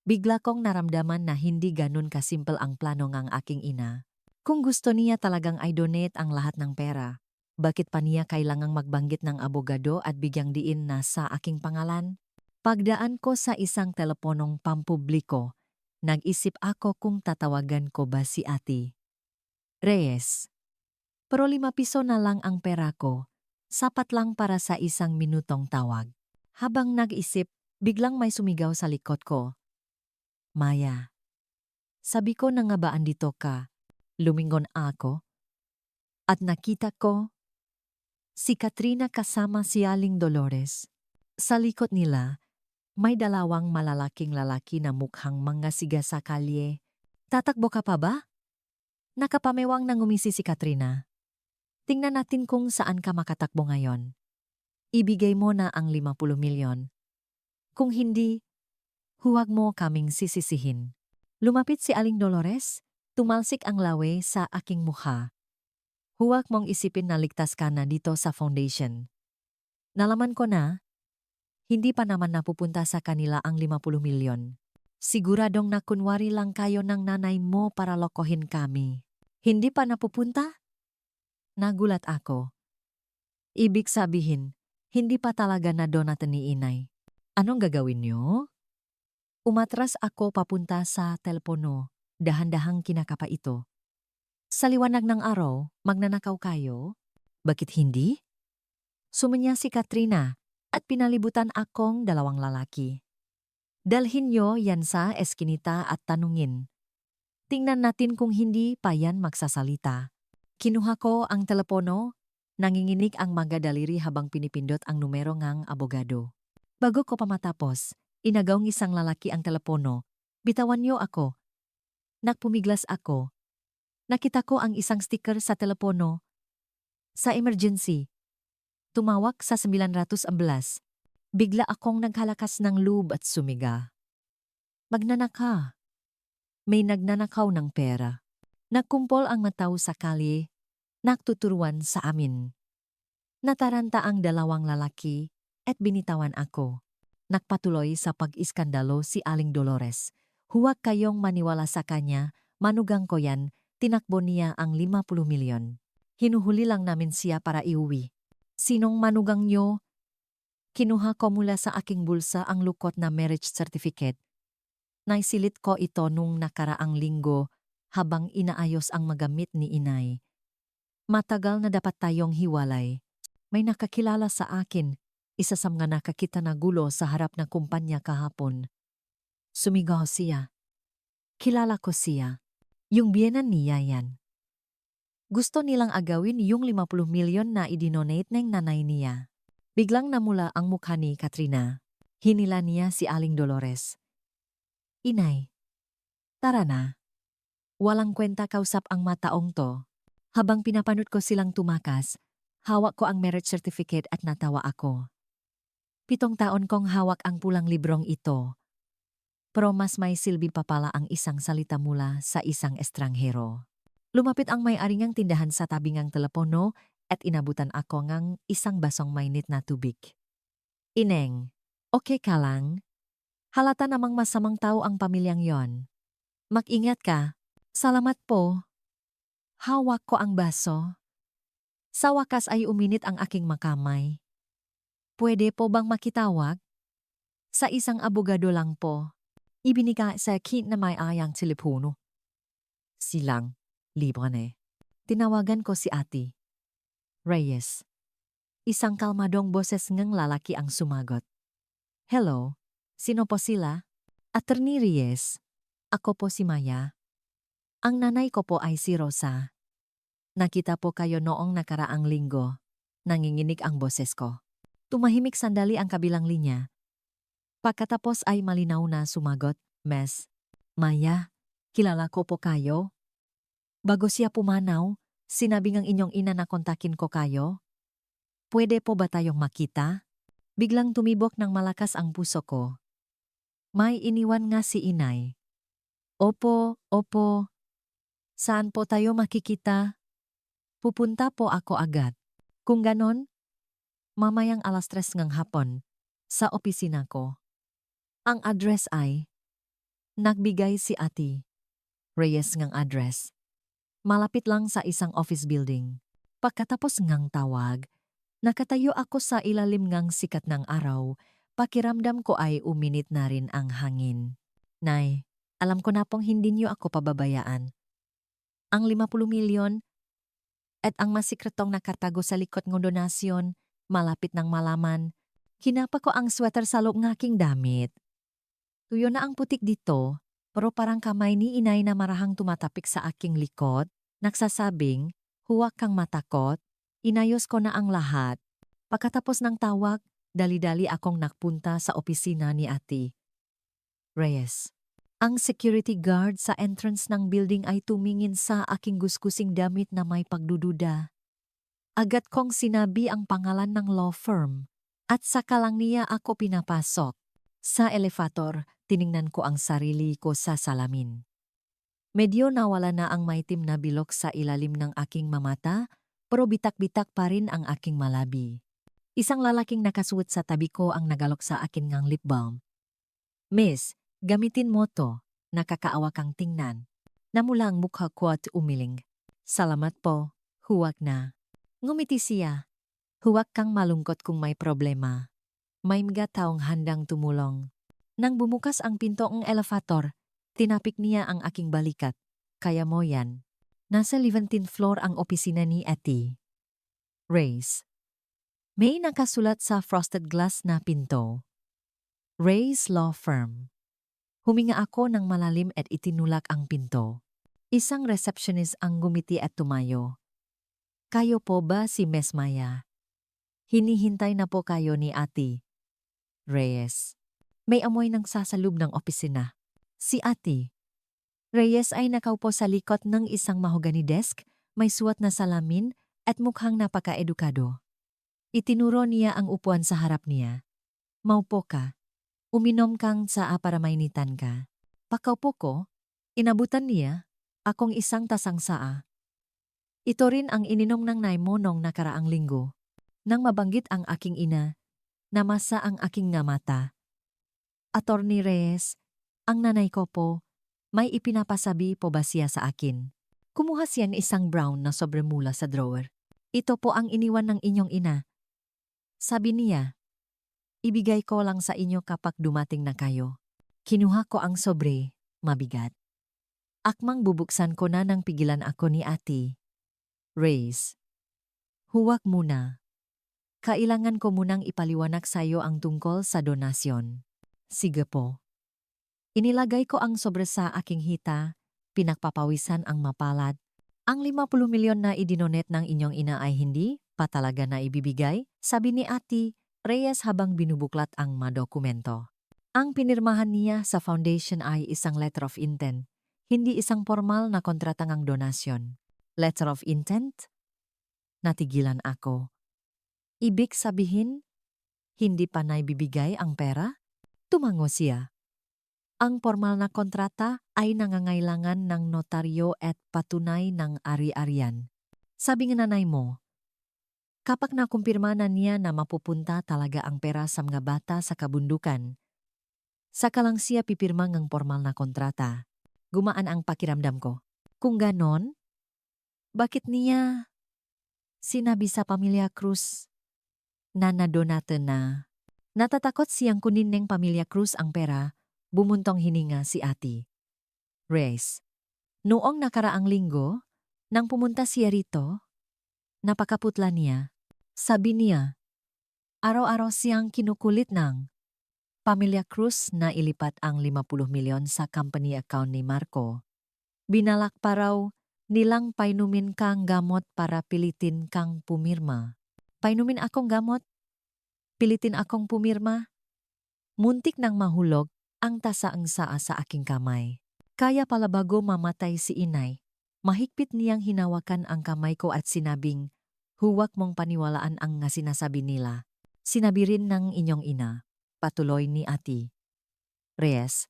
Bigla kong naramdaman na hindi ganun kasimple ang plano ng aking ina. Kung gusto niya talagang i-donate ang lahat ng pera, bakit pa niya kailangang magbanggit ng abogado at bigyang diin na sa aking pangalan? Pagdaan ko sa isang teleponong pampubliko, nag-isip ako kung tatawagan ko ba si Ate Reyes. Pero 5 piso na lang ang pera ko, sapat lang para sa isang minutong tawag. Habang nag-isip, biglang may sumigaw sa likod ko. Maya, sabi ko na nga ba andito ka? Lumingon ako. At nakita ko, si Katrina kasama si Aling Dolores. Sa likod nila, may dalawang malalaking lalaki na mukhang mga siga sa kalye. Tatakbo ka pa ba? Nakapamewang nang umisi si Katrina. Tingnan natin kung saan ka makatakbo ngayon. Ibigay mo na ang 50 milyon. Kung hindi, Huwag mo kaming sisisihin. Lumapit si Aling Dolores, tumalsik ang lawe sa aking mukha. Huwag mong isipin na ligtas ka na dito sa foundation. Nalaman ko na, hindi pa naman napupunta sa kanila ang 50 milyon. Siguradong na kunwari lang kayo ng nanay mo para lokohin kami. Hindi pa napupunta? Nagulat ako. Ibig sabihin, hindi pa talaga na donate ni inay. Anong gagawin niyo? Umatras ako papunta sa telepono, dahan-dahang kinakapa ito. Sa liwanag ng araw, magnanakaw kayo? Bakit hindi? Sumanya si Katrina at pinalibutan akong dalawang lalaki. Dalhin niyo yan sa eskinita at tanungin. Tingnan natin kung hindi pa yan magsasalita. Kinuha ko ang telepono, nanginginig ang mga daliri habang pinipindot ang numero ngang abogado. Bago ko pa matapos, inagaw ng isang lalaki ang telepono. Bitawan niyo ako. Nakpumiglas ako. Nakita ko ang isang sticker sa telepono. Sa emergency. Tumawag sa 911. Bigla akong naghalakas ng loob at sumiga. Magnanaka. May nagnanakaw ng pera. Nagkumpol ang mataw sa kalye. Nagtuturuan sa amin. Nataranta ang dalawang lalaki at binitawan ako. Nagpatuloy sa pag-iskandalo si Aling Dolores. Huwag kayong maniwala sa kanya, manugang ko yan, tinakbo niya ang 50 milyon. Hinuhuli lang namin siya para iuwi. Sinong manugang nyo? Kinuha ko mula sa aking bulsa ang lukot na marriage certificate. Naisilit ko ito nung nakaraang linggo habang inaayos ang magamit ni inay. Matagal na dapat tayong hiwalay. May nakakilala sa akin, isa sa mga nakakita na gulo sa harap ng kumpanya kahapon. Sumigaw siya. Kilala ko siya. Yung biyenan niya yan. Gusto nilang agawin yung 50 milyon na idinonate ng nanay niya. Biglang namula ang mukha ni Katrina. Hinila niya si Aling Dolores. Inay, tara na. Walang kwenta kausap ang mataong to. Habang pinapanood ko silang tumakas, hawak ko ang marriage certificate at natawa ako. 7 taon kong hawak ang pulang librong ito. Pero mas may silbi pa pala ang isang salita mula sa isang estranghero. Lumapit ang may-ari ngang tindahan sa tabi ngang telepono at inabutan ako ngang isang basong mainit na tubig. Ineng, okay ka lang? Halata namang masamang tao ang pamilyang yon. Mag-ingat ka. Salamat po. Hawak ko ang baso. Sa wakas ay uminit ang aking makamay. Pwede po bang makitawag? Sa isang abogado lang po. Ibinigay sa akin na may ayang telepono. Silang, libre ne. Tinawagan ko si Ate Reyes. Isang kalmadong boses ngang lalaki ang sumagot. Hello, sino po sila? Attorney Reyes. Ako po si Maya. Ang nanay ko po ay si Rosa. Nakita po kayo noong nakaraang linggo. Nanginginig ang boses ko. Tumahimik sandali ang kabilang linya. Pagkatapos ay malinaw na sumagot, Miss Maya, kilala ko po kayo. Bago siya pumanaw, sinabi ng inyong ina na kontakin ko kayo. Pwede po ba tayong makita? Biglang tumibok ng malakas ang puso ko. May iniwan nga si inay. Opo, opo. Saan po tayo makikita? Pupunta po ako agad. Kung ganon, mamayang 3:00 ng hapon, sa opisina ko. Ang address ay, nagbigay si Ate Reyes ngang address. Malapit lang sa isang office building. Pagkatapos ngang tawag, nakatayo ako sa ilalim ngang sikat ng araw, pakiramdam ko ay uminit na rin ang hangin. Nay, alam ko na pong hindi niyo ako pababayaan. Ang 50 milyon at ang masikretong nakatago sa likod ng donasyon, malapit ng malaman, kinapa ko ang sweater sa loob ng aking damit. Tuyo na ang putik dito, pero parang kamay ni inay na marahang tumatapik sa aking likod, nagsasabing, huwag kang matakot, inayos ko na ang lahat. Pagkatapos ng tawag, dali-dali akong nakpunta sa opisina ni Ate Reyes. Ang security guard sa entrance ng building ay tumingin sa aking gusgusing damit na may pagdududa. Agad kong sinabi ang pangalan ng law firm at saka lang niya ako pinapasok. Sa elevator, tiningnan ko ang sarili ko sa salamin. Medyo nawala na ang maitim na bilog sa ilalim ng aking mamata, pero bitak-bitak pa rin ang aking malabi. Isang lalaking nakasuot sa tabi ko ang nagalok sa akin ngang lip balm. Miss, gamitin mo to. Nakakaawa kang tingnan. Namula ang mukha ko at umiling. Salamat po, huwag na. Ngumiti siya. Huwag kang malungkot kung may problema. May mga taong handang tumulong. Nang bumukas ang pinto ng elevator, tinapik niya ang aking balikat. Kaya mo yan. Nasa 17th floor ang opisina ni Ate Reyes. May nakasulat sa frosted glass na pinto. Reyes Law Firm. Huminga ako ng malalim at itinulak ang pinto. Isang receptionist ang gumiti at tumayo. Kayo po ba si Miss Maya? Hinihintay na po kayo ni Ate Reyes. May amoy ng sasalub ng opisina. Si Ate Reyes ay nakaupo sa likod ng isang mahogany desk, may suot na salamin at mukhang napaka-edukado. Itinuro niya ang upuan sa harap niya. Maupo ka. Uminom kang tsaa para mainitan ka. Pakaupo ko, inabutan niya, akong isang tasang tsaa. Ito rin ang ininom ng nay mo nung nakaraang linggo. Nang mabanggit ang aking ina, namasa ang aking nga mata. Attorney Reyes, ang nanay ko po, may ipinapasabi po ba siya sa akin? Kumuha siya ng isang brown na sobremula sa drawer. Ito po ang iniwan ng inyong ina. Sabi niya, ibigay ko lang sa inyo kapag dumating na kayo. Kinuha ko ang sobre, mabigat. Akmang bubuksan ko na nang pigilan ako ni Ate Reyes. Huwag muna. Kailangan ko munang ipaliwanag sa iyo ang tungkol sa donasyon. Sige po. Inilagay ko ang sobre sa aking hita, pinagpapawisan ang mapalad. Ang 50 milyon na idinonet ng inyong ina ay hindi pa talaga na ibibigay, sabi ni Ate Reyes habang binubuklat ang mga dokumento. Ang pinirmahan niya sa foundation ay isang letter of intent, hindi isang formal na kontratangang donasyon. Letter of intent? Natigilan ako. Ibig sabihin, hindi pa naibibigay ang pera? Tumango siya. Ang formal na kontrata ay nangangailangan ng notaryo at patunay ng ari-arian. Sabi ng nanay mo, kapag nakumpirma na niya na mapupunta talaga ang pera sa mga bata sa kabundukan, saka lang siya pipirma ng formal na kontrata. Gumaan ang pakiramdam ko. Kung ganon, bakit niya sinabi sa Pamilya Cruz na nadonate na? Natatakot siyang kunin ng Pamilya Cruz ang pera, bumuntong hininga si Ate Reyes. Noong nakaraang linggo, nang pumunta siya rito, napakaputla niya. Sabi niya, araw-araw siyang kinukulit ng Pamilya Cruz na ilipat ang 50 milyon sa company account ni Marco. Binalak pa raw nilang painumin kang gamot para pilitin kang pumirma. Painumin akong gamot? Pilitin akong pumirma? Muntik nang mahulog ang tasaang saa sa aking kamay. Kaya pala bago mamatay si inay, mahigpit niyang hinawakan ang kamay ko at sinabing, huwag mong paniwalaan ang nga sinasabi nila. Sinabi rin ng inyong ina, patuloy ni Ate Reyes,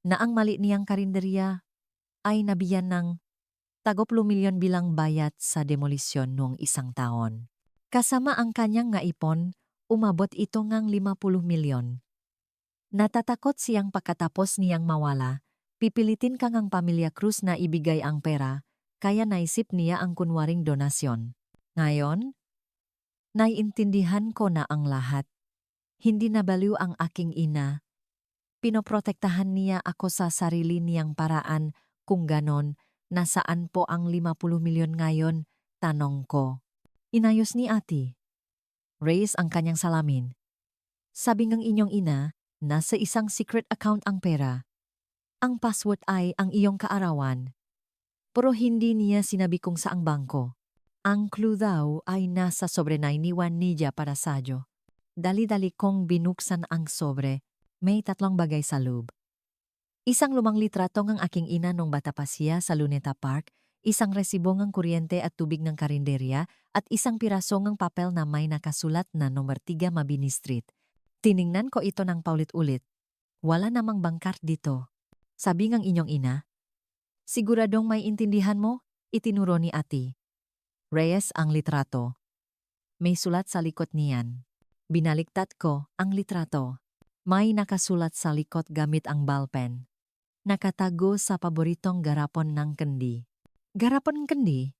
na ang mali niyang karinderya ay nabiyan ng 30 milyon bilang bayad sa demolisyon noong isang taon. Kasama ang kanyang nga ipon, umabot ito ngang 50 milyon. Natatakot siyang pagkatapos niyang mawala, pipilitin kang ang Pamilya Cruz na ibigay ang pera, kaya naisip niya ang kunwaring donasyon. Ngayon, naiintindihan ko na ang lahat. Hindi nabaliw ang aking ina. Pinoprotektahan niya ako sa sarili niyang paraan, kung ganon, nasaan po ang 50 milyon ngayon, tanong ko. Inayos ni Ate Reyes ang kanyang salamin. Sabi ng inyong ina, nasa isang secret account ang pera. Ang password ay ang iyong kaarawan. Pero hindi niya sinabi kung saang bangko. Ang clue daw ay nasa sobre na iniwan niya para sadyo. Dali-dali kong binuksan ang sobre. May 3 bagay sa loob. Isang lumang litrato ng aking ina nung bata pa siya sa Luneta Park, isang resibo ng kuryente at tubig ng karinderya, at isang piraso ng papel na may nakasulat na number 3 Mabini Street. Tiningnan ko ito ng paulit-ulit. Wala namang bangkart dito. Sabi ngang inyong ina. Siguradong may intindihan mo, itinuro ni ati. Reyes ang litrato. May sulat sa likod niyan. Binaliktad ko ang litrato. May nakasulat sa likod gamit ang ballpen. Nakatago sa paboritong garapon ng kendi. Garapon kendi?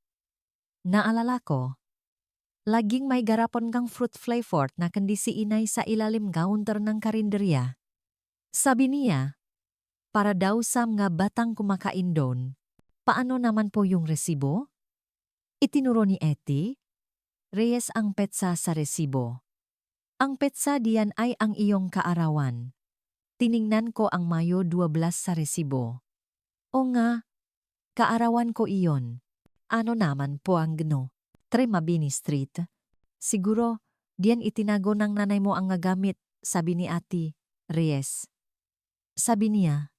Naalala ko. Laging may garapon kang fruit flavored na kendi si inay sa ilalim counter ng karinderya. Sabi niya, para daw sa mga batang kumakain doon. Paano naman po yung resibo? Itinuro ni Eti. Reyes ang petsa sa resibo. Ang petsa diyan ay ang iyong kaarawan. Tiningnan ko ang Mayo 12 sa resibo. O nga, kaarawan ko iyon. Ano naman po ang gno? Mabini Street. Siguro, diyan itinago ng nanay mo ang ngagamit, sabi ni ati, Reyes. Sabi niya,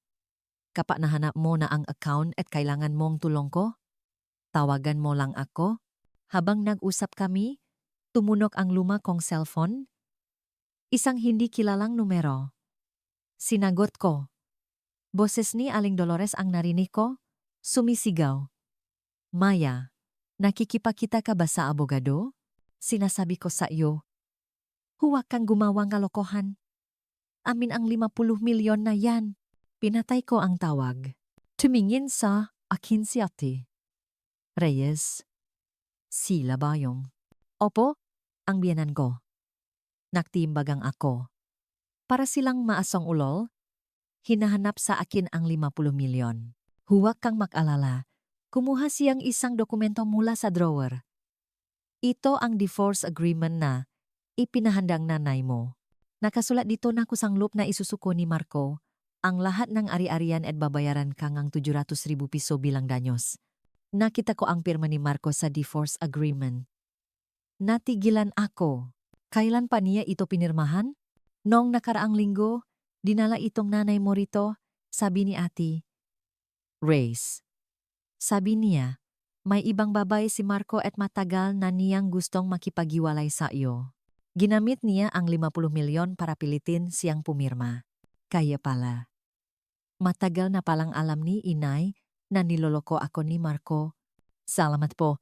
kapa nahanap mo na ang account at kailangan mong tulong ko? Tawagan mo lang ako? Habang nag-usap kami, tumunok ang luma kong cellphone. Isang hindi kilalang numero. Sinagot ko. Boses ni Aling Dolores ang narinig ko, sumisigaw. Maya, nakikipakita ka ba sa abogado? Sinasabi ko sa iyo. Huwag kang gumawang kalokohan. Amin ang 50 milyon na yan. Pinatay ko ang tawag. Tumingin sa akin si ate. Reyes. Sila Bayong. Opo, ang biyanan ko. Nagtimbagang ako. Para silang maasong ulol, hinahanap sa akin ang 50 milyon. Huwag kang mag-alala. Kumuha siyang isang dokumento mula sa drawer. Ito ang divorce agreement na ipinahandang nanay mo. Nakasulat dito na kusanglop na isusuko ni Marco ang lahat ng ari-arian at babayaran kang ang 700,000 piso bilang danyos. Nakita ko ang pirma ni Marco sa divorce agreement. Natigilan ako. Kailan pa niya ito pinirmahan? Noong nakaraang linggo, dinala itong nanay mo rito, sabi ni ati. Race. Sabi niya, may ibang babae si Marco at matagal na niyang gustong makipaghiwalay sa iyo. Ginamit niya ang 50 milyon para pilitin siyang pumirma. Kaya pala. Matagal na palang alam ni inay na niloloko ako ni Marco. Salamat po.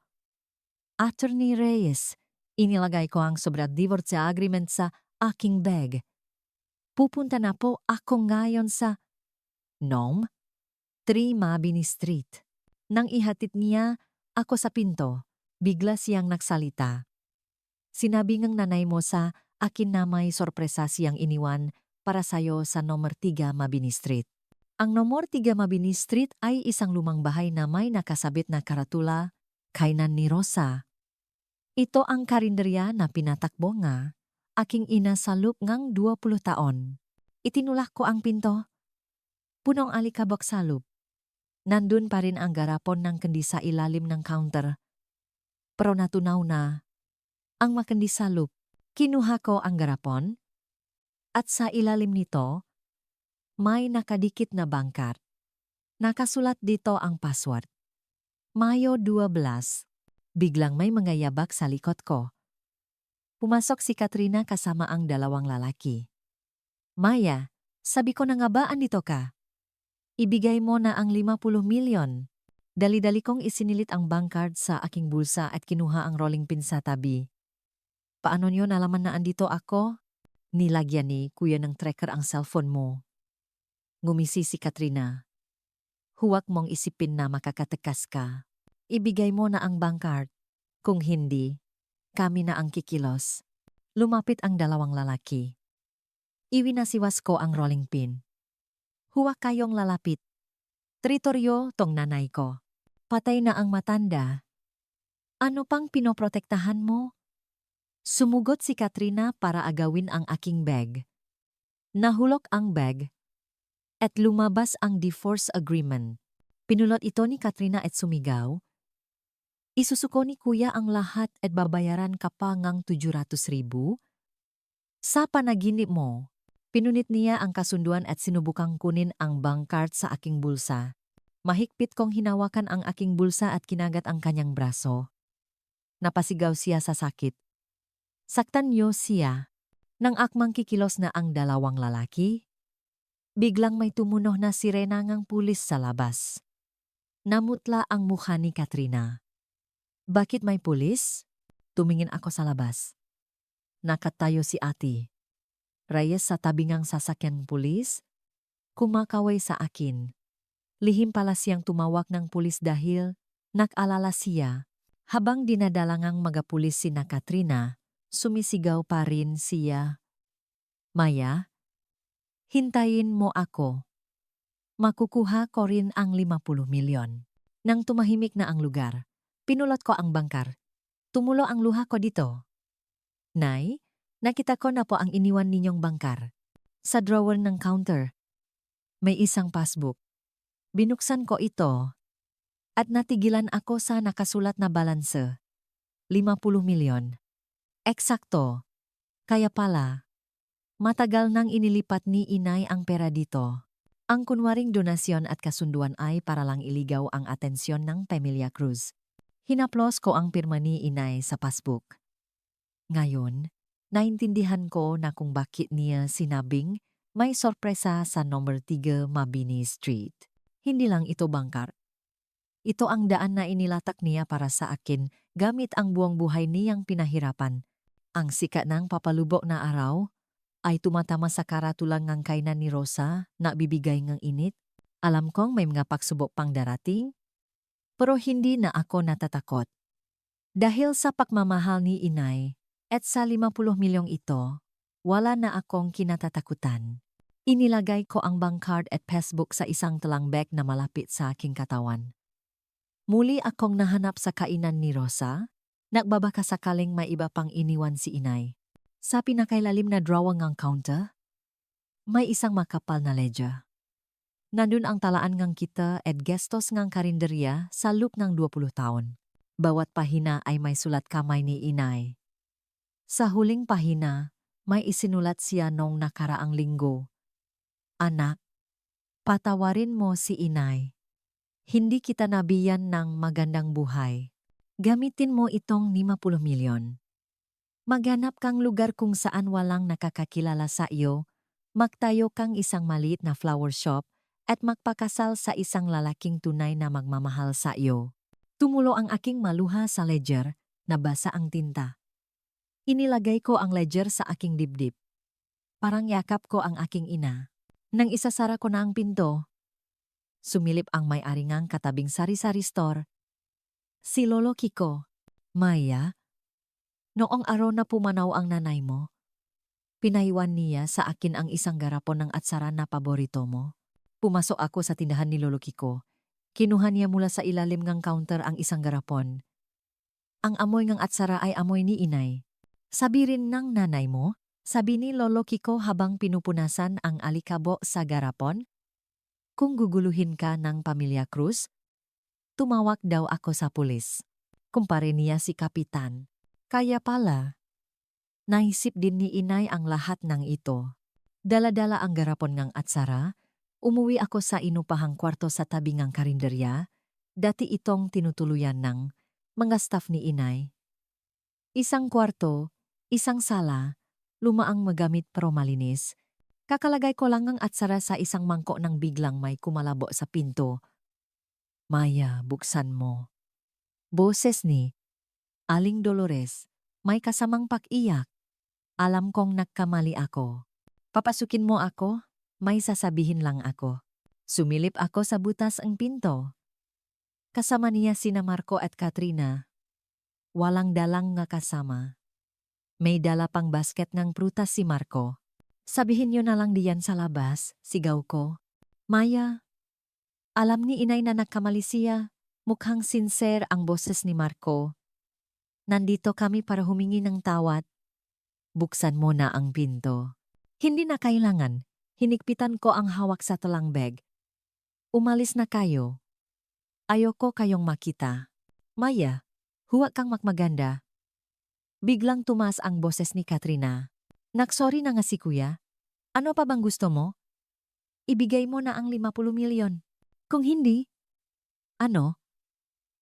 Attorney Reyes, inilagay ko ang sobra divorce agreement sa aking bag. Pupunta na po ako ngayon sa Nom 3 Mabini Street. Nang ihatid niya ako sa pinto, bigla siyang nagsalita. Sinabi ngang nanay mo sa akin na may sorpresa siyang iniwan para sayo sa nomor 3 Mabini Street. Ang nomor 3 Mabini Street ay isang lumang bahay na may nakasabit na karatula, kainan ni Rosa. Ito ang karinderya na pinatakbo nga, aking ina sa loop ngang 20 taon. Itinulak ko ang pinto. Punong alikabok sa loop. Nandun pa rin ang garapon ng kendi sa ilalim ng counter. Pero natunaw na. Ang makendi sa loop, kinuha ko ang garapon. At sa ilalim nito, may nakadikit na bangkart. Nakasulat dito ang password. Mayo 12. Biglang may mga yabak sa likod ko. Pumasok si Katrina kasama ang dalawang lalaki. Maya, sabi ko na nga ba andito ka? Ibigay mo na ang 50 milyon. Dali-dali kong isinilit ang bank card sa aking bulsa at kinuha ang rolling pin sa tabi. Paano niyo nalaman na andito ako? Nilagyan ni kuya ng tracker ang cellphone mo. Ngumisi si Katrina. Huwag mong isipin na makakatekas ka. Ibigay mo na ang bank card. Kung hindi, kami na ang kikilos. Lumapit ang dalawang lalaki. Iwinasiwas ko ang rolling pin. Huwag kayong lalapit. Teritoryo tong nanay ko. Patay na ang matanda. Ano pang pinoprotektahan mo? Sumugot si Katrina para agawin ang aking bag. Nahulog ang bag at lumabas ang divorce agreement. Pinulot ito ni Katrina at sumigaw. Isusuko ni kuya ang lahat at babayaran ka pa ngang 700,000? Sa panaginip mo, pinunit niya ang kasunduan at sinubukang kunin ang bank card sa aking bulsa. Mahigpit kong hinawakan ang aking bulsa at kinagat ang kanyang braso. Napasigaw siya sa sakit. Saktan niyo siya nang akmang kikilos na ang dalawang lalaki. Biglang may tumunog na sirena ngang pulis sa labas. Namutla ang mukha ni Katrina. Bakit may pulis? Tumingin ako sa labas. Nakatayo si ate. Reyes sa tabi ngang sasakyang pulis. Kumakaway sa akin. Lihim pala siyang tumawag ng pulis dahil nag-alala siya. Habang dinadala ngang magapulis si na Katrina, sumisigaw pa rin siya. Maya, hintayin mo ako. Makukuha ko rin ang 50 milyon. Nang tumahimik na ang lugar, pinulot ko ang bangkar. Tumulo ang luha ko dito. Nay, nakita ko na po ang iniwan ninyong bangkar. Sa drawer ng counter, may isang passbook. Binuksan ko ito at natigilan ako sa nakasulat na balanse. 50 milyon. Eksakto. Kaya pala, matagal nang inilipat ni inay ang pera dito. Ang kunwaring donasyon at kasunduan ay para lang iligaw ang atensyon ng pamilya Cruz. Hinaplos ko ang pirma ni inay sa passbook. Ngayon, naintindihan ko na kung bakit niya sinabing may sorpresa sa number 3 Mabini Street. Hindi lang ito bangkar. Ito ang daan na inilatak niya para sa akin gamit ang buong buhay niyang pinahirapan. Ang sikat ng papalubok na araw ay tumatama sa karatulang ng kainan ni Rosa na bibigay ng init. Alam kong may mga pagsubok pang darating, pero hindi na ako natatakot. Dahil sa pagmamahal ni inay at sa 50 milyong ito, wala na akong kinatatakutan. Inilagay ko ang bank card at passbook sa isang talang bag na malapit sa aking katawan. Muli akong nahanap sa kainan ni Rosa, nagbabaka sakaling may iba pang iniwan si inay. Sa pinakailalim na drawer ng counter, may isang makapal na ledger. Nandun ang talaan ng kita at gestos ng karinderya sa loop ng 20 taon. Bawat pahina ay may sulat kamay ni inay. Sa huling pahina, may isinulat siya nung nakaraang linggo. Anak, patawarin mo si inay. Hindi kita nabiyan ng magandang buhay. Gamitin mo itong 50 milyon. Maghanap kang lugar kung saan walang nakakakilala sa iyo, magtayo kang isang maliit na flower shop, at magpakasal sa isang lalaking tunay na magmamahal sa iyo. Tumulo ang aking maluha sa ledger, nabasa ang tinta. Inilagay ko ang ledger sa aking dibdib. Parang yakap ko ang aking ina. Nang isasara ko na ang pinto, sumilip ang may-ari ngang katabing sari-sari store. Si Lolo Kiko. Maya, noong araw na pumanaw ang nanay mo, pinaiwan niya sa akin ang isang garapon ng atsara na paborito mo. Pumasok ako sa tindahan ni Lolo Kiko. Kinuha niya mula sa ilalim ng counter ang isang garapon. Ang amoy ng atsara ay amoy ni inay. Sabi rin ng nanay mo, sabi ni Lolo Kiko habang pinupunasan ang alikabo sa garapon. Kung guguluhin ka ng pamilya Cruz, tumawag daw ako sa pulis. Kumpare niya si Kapitan. Kaya pala, naisip din ni inay ang lahat ng ito. Dala-dala ang garapon ng atsara, umuwi ako sa inupahang kwarto sa tabi ng karinderya, dati itong tinutuluyan ng mga staff ni inay. Isang kwarto, isang sala, lumaang magamit pero malinis. Kakalagay ko lang ang atsara sa isang mangkok nang biglang may kumalabo sa pinto. Maya, buksan mo. Boses ni Aling Dolores, may kasamang pag-iyak. Alam kong nagkamali ako. Papasukin mo ako? May sasabihin lang ako. Sumilip ako sa butas ang pinto. Kasama niya sina Marco at Katrina. Walang dalang nga kasama. May dala pang basket ng prutas si Marco. Sabihin niyo na lang diyan sa labas, sigaw ko. Maya, alam ni inay na nagkamali siya. Mukhang sincer ang boses ni Marco. Nandito kami para humingi ng tawad. Buksan mo na ang pinto. Hindi na kailangan. Hinikpitan ko ang hawak sa talang bag. Umalis na kayo. Ayoko kayong makita. Maya, huwag kang magmaganda. Biglang tumaas ang boses ni Katrina. Nagsorry na nga si kuya. Ano pa bang gusto mo? Ibigay mo na ang 50 milyon. Kung hindi, ano?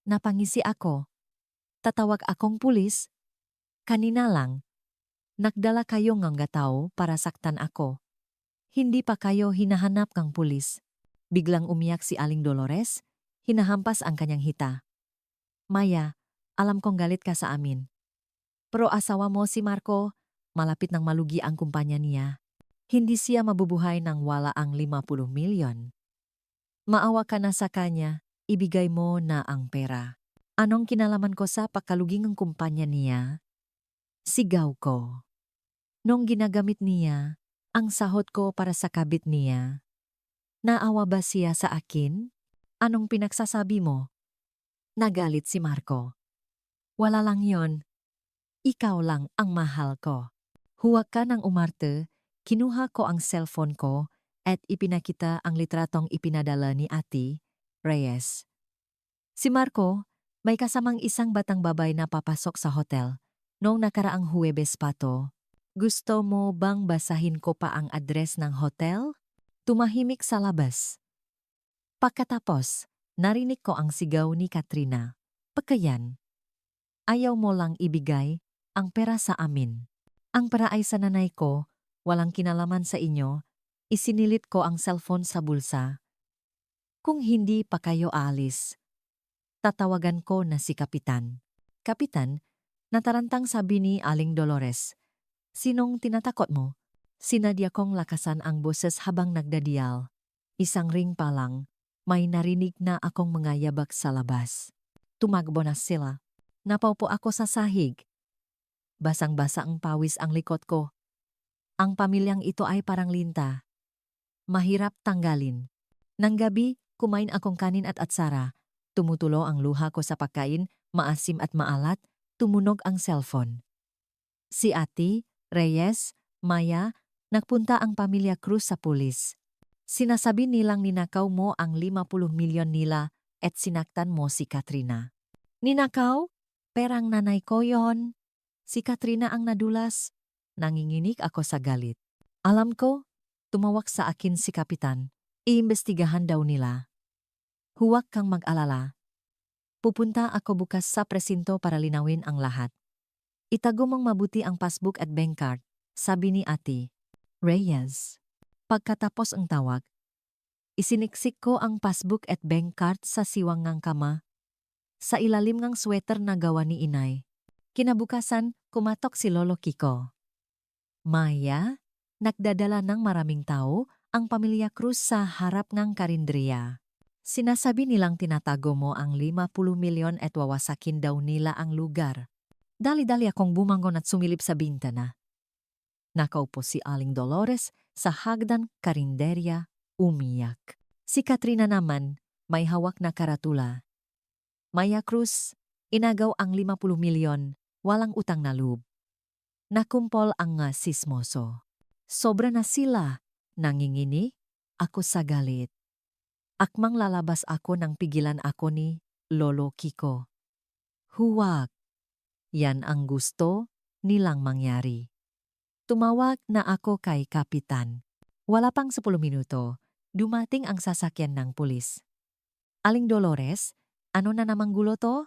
Napangisi ako. Tatawag akong pulis. Kanina lang. Nagdala kayo ng gatao para saktan ako. Hindi pa kayo hinahanap kang pulis. Biglang umiyak si Aling Dolores, hinahampas ang kanyang hita. Maya, alam kong galit ka sa amin. Pero asawa mo si Marco, malapit nang malugi ang kumpanya niya. Hindi siya mabubuhay ng wala ang 50 milyon. Maawa ka na sa kanya, ibigay mo na ang pera. Anong kinalaman ko sa pakaluging ng kumpanya niya? Sigaw ko. Nung ginagamit niya, ang sahod ko para sa kabit niya. Naawa ba siya sa akin? Anong pinagsasabi mo? Nagalit si Marco. Wala lang yon. Ikaw lang ang mahal ko. Huwag ka ng umarte, kinuha ko ang cellphone ko at ipinakita ang litratong ipinadala ni Ate Reyes. Si Marco, may kasamang isang batang babay na papasok sa hotel. Noong nakaraang Huwebes pa to. Gusto mo bang basahin ko pa ang address ng hotel? Tumahimik sa labas. Pagkatapos, narinig ko ang sigaw ni Katrina. Pagkayan. Ayaw mo lang ibigay ang pera sa amin. Ang pera ay sa nanay ko, walang kinalaman sa inyo, isinilit ko ang cellphone sa bulsa. Kung hindi pa kayo alis, tatawagan ko na si Kapitan. Kapitan, natarantang sabi ni Aling Dolores. Sinong tinatakot mo? Sinadya kong lakasan ang boses habang nagdadial. Isang ring pa lang, may narinig na akong mga yabak sa labas. Tumakbo na sila. Napaupo ako sa sahig. Basang-basa ang pawis ang likod ko. Ang pamilyang ito ay parang linta. Mahirap tanggalin. Nang gabi, kumain akong kanin at atsara. Tumutulo ang luha ko sa pagkain, maasim at maalat, tumunog ang cellphone. Si Ate Reyes, Maya, nagpunta ang pamilya Cruz sa pulis. Sinasabi nilang ninakaw mo ang 50 milyon nila at sinaktan mo si Katrina. Ninakaw? Perang nanay ko yon. Si Katrina ang nadulas. Nanginginig ako sa galit. Alam ko, tumawag sa akin si Kapitan. Iimbestigahan daw nila. Huwag kang mag-alala. Pupunta ako bukas sa presinto para linawin ang lahat. Itago mong mabuti ang passbook at bank card, sabi ni Ate Reyes. Pagkatapos ang tawag, isiniksik ko ang passbook at bank card sa siwang ng kama. Sa ilalim ng sweater na gawa ni inay. Kinabukasan, kumatok si Lolo Kiko. Maya, nagdadala ng maraming tao ang pamilya Cruz sa harap ng karinderiya. Sinasabi nilang tinatago mo ang 50 milyon at wawasakin daw nila ang lugar. Dali-dali akong bumangon at sumilip sa bintana. Nakaupo si Aling Dolores sa hagdan karinderya, umiyak. Si Katrina naman, may hawak na karatula. Maya Cruz, inagaw ang 50 milyon, walang utang na loob. Nakumpol ang sismoso. Sobra na sila, nangingini, ako sa galit. Akmang lalabas ako nang pigilan ako ni Lolo Kiko. Huwag. Yan ang gusto nilang mangyari. Tumawag na ako kay Kapitan. Wala pang 10 minuto, dumating ang sasakyan ng pulis. Aling Dolores, ano na namang gulo to?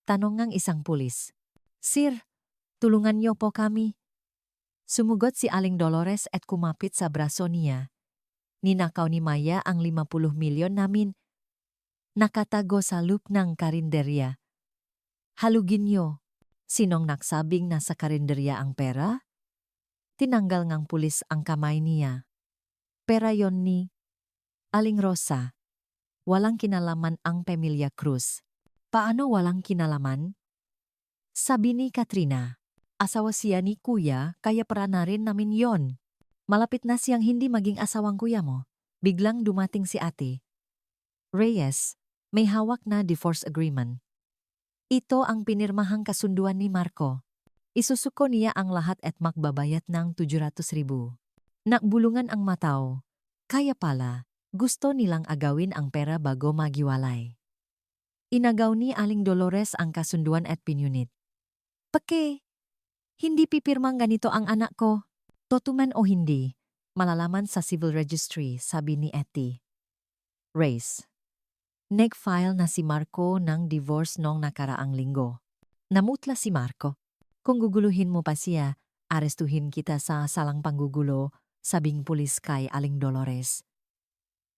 Tanong ng isang pulis. Sir, tulungan niyo po kami. Sumugot si Aling Dolores at kumapit sa braso niya. Ninakaw ni Maya ang 50 milyon namin. Nakatago sa loop ng karinderya. Halugin niyo. Sinong nagsabing nasa karinderya ang pera? Tinanggal ngang pulis ang kamay niya. Pera yon ni Aling Rosa. Walang kinalaman ang pamilya Cruz. Paano walang kinalaman? Sabi ni Katrina. Asawa siya ni kuya kaya para na rin namin yon. Malapit na siyang hindi maging asawang kuya mo. Biglang dumating si Ate Reyes, may hawak na divorce agreement. Ito ang pinirmahang kasunduan ni Marco. Isusuko niya ang lahat at magbabayat ng 700,000. Nakbulungan ang mataw. Kaya pala, gusto nilang agawin ang pera bago magiwalay. Inagaw ni Aling Dolores ang kasunduan at pinyunit. Pake, hindi pipirmang ganito ang anak ko. Totuman o hindi, malalaman sa civil registry, sabi ni Ate Reyes. Nag-file na si Marco ng divorce noong nakaraang linggo. Namutla si Marco. Kung guguluhin mo pa siya, arestuhin kita sa salang panggugulo, sabing pulis kay Aling Dolores.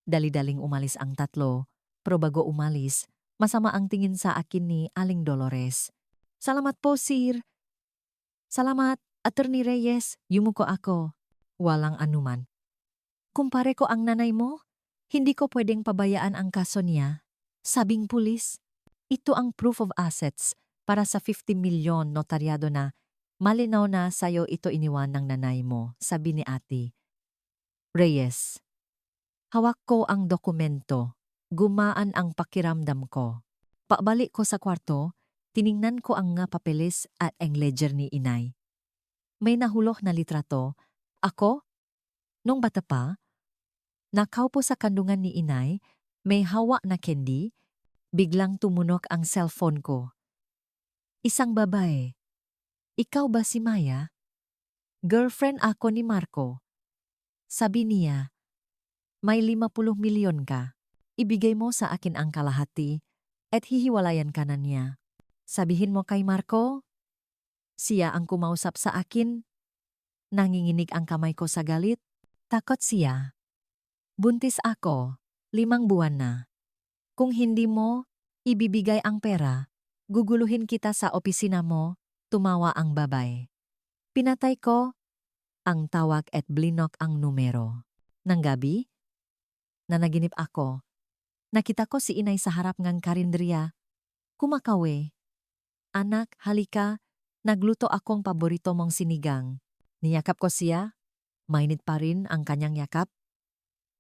Dali-daling umalis ang tatlo, pero bago umalis, masama ang tingin sa akin ni Aling Dolores. Salamat po, sir. Salamat, Attorney Reyes, yumuko ako. Walang anuman. Kumpare ko ang nanay mo, hindi ko pwedeng pabayaan ang kaso niya. Sabing pulis, ito ang proof of assets para sa 50 milyon notaryado na malinaw na sayo ito iniwan ng nanay mo, sabi ni ate. Reyes, hawak ko ang dokumento. Gumaan ang pakiramdam ko. Pabalik ko sa kwarto, tiningnan ko ang nga papeles at ang ledger ni inay. May nahulog na litrato. Ako, nung bata pa, nakaupo sa kandungan ni inay, may hawa na candy, biglang tumunok ang cellphone ko. Isang babae. Ikaw ba si Maya? Girlfriend ako ni Marco. Sabi niya, may 50 milyon ka. Ibigay mo sa akin ang kalahati at hihiwalayan ka na niya. Sabihin mo kay Marco, siya ang kumausap sa akin. Nanginginig ang kamay ko sa galit. Takot siya. Buntis ako, 5 buwan na. Kung hindi mo ibibigay ang pera, guguluhin kita sa opisina mo, tumawa ang babae. Pinatay ko ang tawag at blinok ang numero. Nang gabi, nanaginip ako. Nakita ko si inay sa harap ng karinderiya. Kumakawe. Anak, halika, nagluto akong paborito mong sinigang. Niyakap ko siya, mainit pa rin ang kanyang yakap.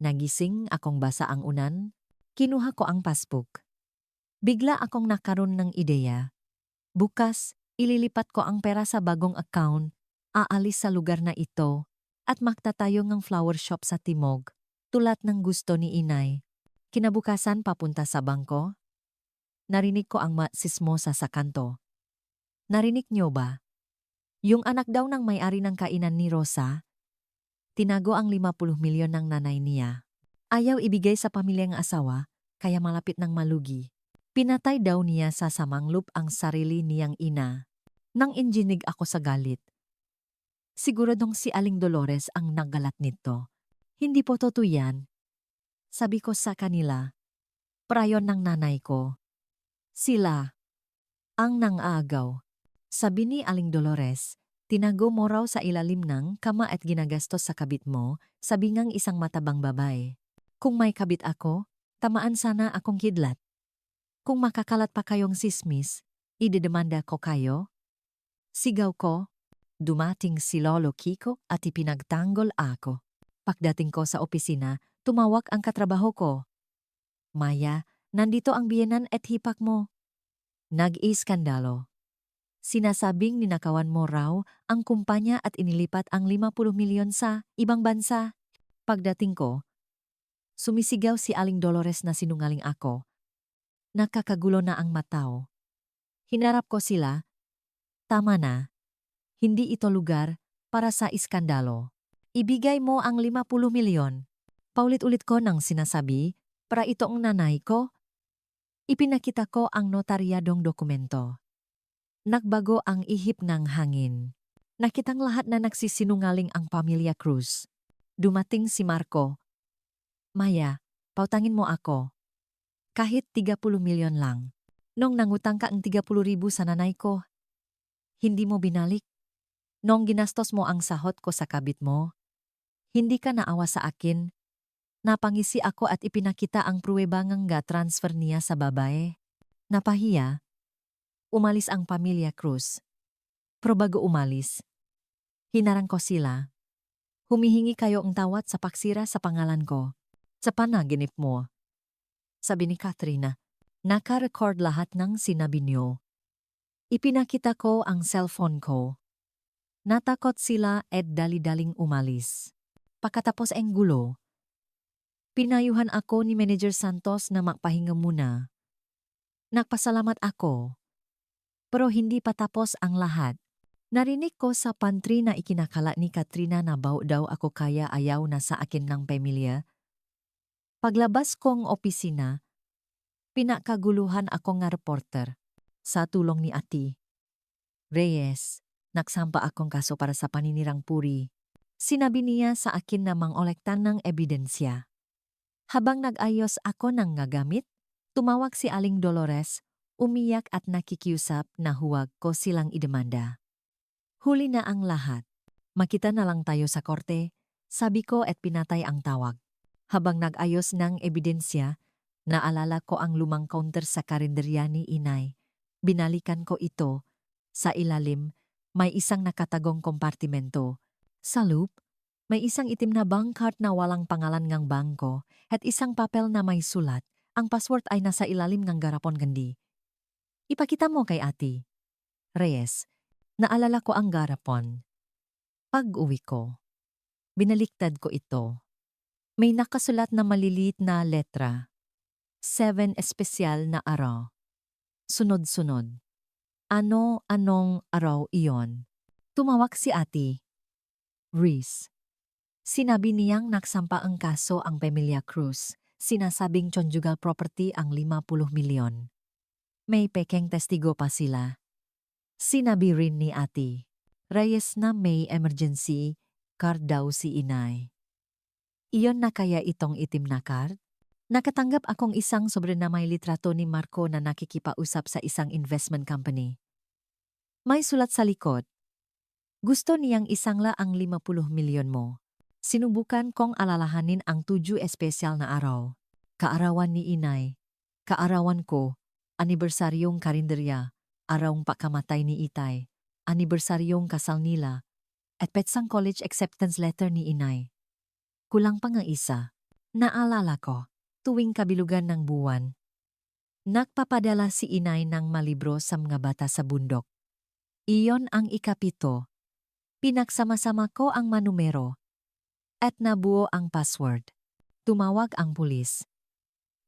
Nagising akong basa ang unan, kinuha ko ang passbook. Bigla akong nakaroon ng ideya. Bukas, ililipat ko ang pera sa bagong account, aalis sa lugar na ito, at magtatayo ng flower shop sa Timog, tulad ng gusto ni inay. Kinabukasan papunta sa bangko, narinig ko ang sismosa sa kanto. Narinig niyo ba? Yung anak daw ng may-ari ng kainan ni Rosa, tinago ang 50 milyon ng nanay niya. Ayaw ibigay sa pamilyang asawa, kaya malapit ng malugi. Pinatay daw niya sa samangloob ang sarili niyang ina. Nang injinig ako sa galit. Siguradong si Aling Dolores ang naggalat nito. Hindi po totoo yan. Sabi ko sa kanila, prayon ng nanay ko. Sila ang nang-aagaw. Sabi ni Aling Dolores, tinago mo raw sa ilalim ng kama at ginagastos sa kabit mo, sabi ngang isang matabang babae. Kung may kabit ako, tamaan sana akong kidlat. Kung makakalat pa kayong sismis, idedemanda ko kayo. Sigaw ko, dumating si Lolo Kiko at ipinagtanggol ako. Pagdating ko sa opisina, tumawag ang katrabaho ko. Maya, nandito ang biyenan at hipak mo. Nag-iskandalo. Sinasabing ninakawan mo raw ang kumpanya at inilipat ang 50 milyon sa ibang bansa. Pagdating ko, sumisigaw si Aling Dolores na sinungaling ako. Nakakagulo na ang mataw. Hinarap ko sila. Tama na. Hindi ito lugar para sa iskandalo. Ibigay mo ang 50 milyon. Paulit-ulit ko nang sinasabi, para ito ang nanay ko. Ipinakita ko ang notaryadong dokumento. Nagbago ang ihip ng hangin. Nakitang lahat na nagsisinungaling ang pamilya Cruz. Dumating si Marco. Maya, pautangin mo ako. Kahit 30 milyon lang. Nung nangutang ka ang 30,000 sa nanay ko, hindi mo binalik. Nung ginastos mo ang sahot ko sa kabit mo, hindi ka naawa sa akin. Napangisi ako at ipinakita ang pruwebangang transfer niya sa babae. Napahiya. Umalis ang pamilya Cruz. Pero bago umalis, hinarang ko sila. Humihingi kayo ang tawad sa pagsira sa pangalan ko. Sa panaginip mo. Sabi ni Katrina, naka-record lahat ng sinabi niyo. Ipinakita ko ang cellphone ko. Natakot sila at dali-daling umalis. Pagkatapos ang gulo, pinayuhan ako ni Manager Santos na magpahinga muna. Nagpasalamat ako. Pero hindi pa tapos ang lahat. Narinig ko sa pantry na ikinakala ni Katrina na baw daw ako kaya ayaw na sa akin ng pamilya. Paglabas kong opisina, pinakaguluhan ako nga reporter sa tulong ni Ati. Reyes, nagsampa akong kaso para sa paninirang puri. Sinabi niya sa akin na mangolekta ng ebidensya. Habang nag-ayos ako ng gamit, tumawag si Aling Dolores, umiyak at nakikiusap na huwag ko silang idemanda. Huli na ang lahat. Makita na lang tayo sa korte, sabi ko at pinatay ang tawag. Habang nag-ayos ng ebidensya, naalala ko ang lumang counter sa karinderya ni inay. Binalikan ko ito. Sa ilalim, may isang nakatagong kompartimento. Sa loop, may isang itim na bank card na walang pangalan ng bangko at isang papel na may sulat. Ang password ay nasa ilalim ng garapon gandi. Ipakita mo kay ati. Reyes, naalala ko ang garapon. Pag-uwi ko, binaliktad ko ito. May nakasulat na maliliit na letra. 7 espesyal na araw. Sunod-sunod. Anong araw iyon? Tumawag si ati. Reese. Sinabi niyang naksampa ang kaso ang pamilya Cruz. Sinasabing conjugal property ang 50 milyon. May pekeng testigo pa sila. Sinabi rin ni ati. Reyes na may emergency card daw si inay. Iyon na kaya itong itim na card? Nakatanggap akong isang sobre na may litrato ni Marco na nakikipausap sa isang investment company. May sulat sa likod. Gusto niyang isangla ang 50 milyon mo. Sinubukan kong alalahanin ang 7 espesyal na araw. Kaarawan ni inay. Kaarawan ko. Anibersaryong karinderya. Arawng pagkamatay ni itay. Anibersaryong kasal nila. At petsang college acceptance letter ni inay. Kulang pa nga isa. Naalala ko. Tuwing kabilugan ng buwan. Nagpapadala si inay ng malibro sa mga bata sa bundok. Iyon ang ikapito. Pinagsama-sama ko ang manumero. At nabuo ang password. Tumawag ang pulis.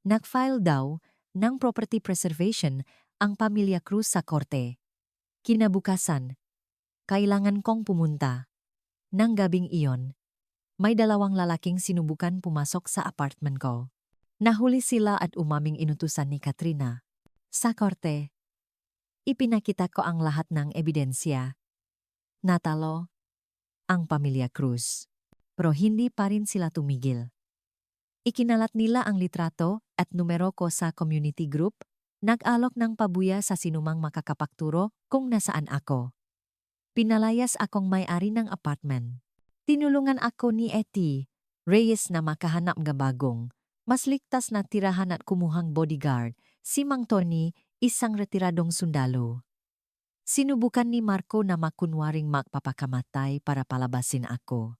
Nag-file daw ng property preservation ang pamilya Cruz sa korte. Kinabukasan, kailangan kong pumunta. Nang gabing iyon, may 2 lalaking sinubukan pumasok sa apartment ko. Nahuli sila at umaming inutusan ni Katrina. Sa korte, ipinakita ko ang lahat ng ebidensya. Natalo ang pamilya Cruz. Pero hindi pa rin sila tumigil. Ikinalat nila ang litrato at numero ko sa community group. Nag-alok ng pabuya sa sinumang makakapakturo kung nasaan ako. Pinalayas akong may-ari ng apartment. Tinulungan ako ni Eti Reyes na makahanap ng bagong, mas ligtas na tirahan at kumuhang bodyguard, si Mang Tony, isang retiradong sundalo. Sinubukan ni Marco na makunwaring magpapakamatay para palabasin ako.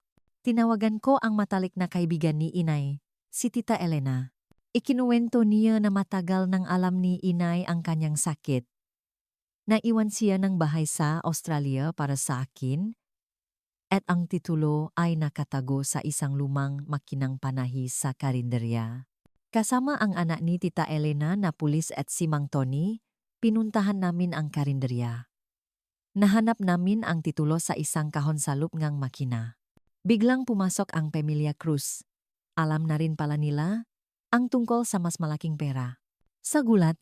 Tinawagan ko ang matalik na kaibigan ni inay, si Tita Elena. Ikinuwento niya na matagal nang alam ni inay ang kanyang sakit. Naiwan siya ng bahay sa Australia para sa akin, at ang titulo ay nakatago sa isang lumang makinang panahi sa karinderya. Kasama ang anak ni Tita Elena na pulis at si Mang Tony, pinuntahan namin ang karinderya. Nahanap namin ang titulo sa isang kahon sa loob ng makina. Biglang pumasok ang pamilya Cruz. Alam na rin pala nila ang tungkol sa mas malaking pera. Sa gulat,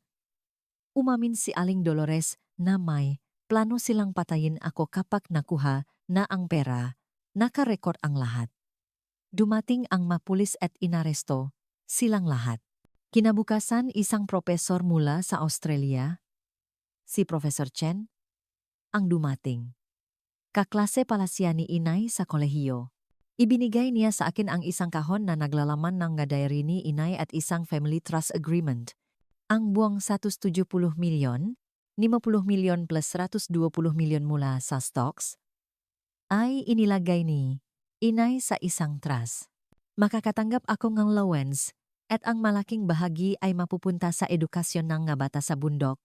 umamin si Aling Dolores na may plano silang patayin ako kapag nakuha na ang pera. Nakarekord ang lahat. Dumating ang mapulis at inaresto silang lahat. Kinabukasan isang propesor mula sa Australia, si Professor Chen, ang dumating. Kaklase pala siya ni inay sa kolehiyo. Ibinigay niya sa akin ang isang kahon na naglalaman ng diary ni inay at isang family trust agreement. Ang buwang 170 milyon, 50 milyon plus 120 milyon mula sa stocks, ay inilagay ni inay sa isang trust. Makakatanggap ako ng allowance at ang malaking bahagi ay mapupunta sa edukasyon ng mga bata sa bundok.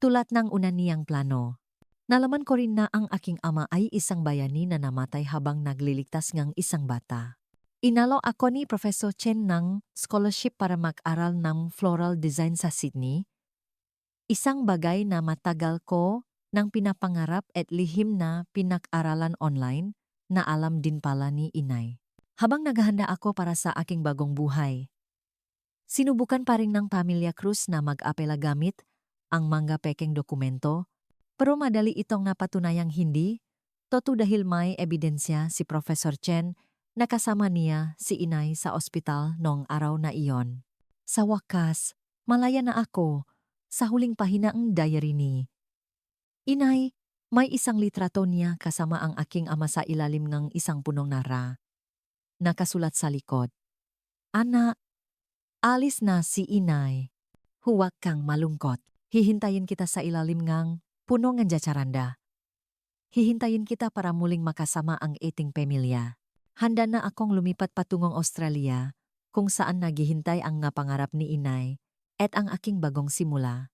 Tulad ng una niyang plano. Nalaman ko rin na ang aking ama ay isang bayani na namatay habang nagliligtas ng isang bata. Inalo ako ni Professor Chen ng scholarship para mag-aral ng floral design sa Sydney. Isang bagay na matagal ko nang pinapangarap at lihim na pinag-aralan online na alam din pala ni inay. Habang naghahanda ako para sa aking bagong buhay, sinubukan pa rin ng pamilya Cruz na mag-apela gamit ang mga pekeng dokumento. Pero madali itong napatunayang hindi Toto dahil may ebidensya si Professor Chen na kasama niya si inay sa ospital noong araw na iyon. Sa wakas, malaya na ako sa huling pahina ng diary ni inay. May isang litrato niya kasama ang aking ama sa ilalim ng isang punong nara. Nakasulat sa likod, "Anak, alis na si inay. Huwag kang malungkot. Hihintayin kita sa ilalim ng puno ng jacaranda. Hihintayin kita para muling makasama ang ating pamilya." Handa na akong lumipat patungong Australia, kung saan naghihintay ang nga pangarap ni inay at ang aking bagong simula.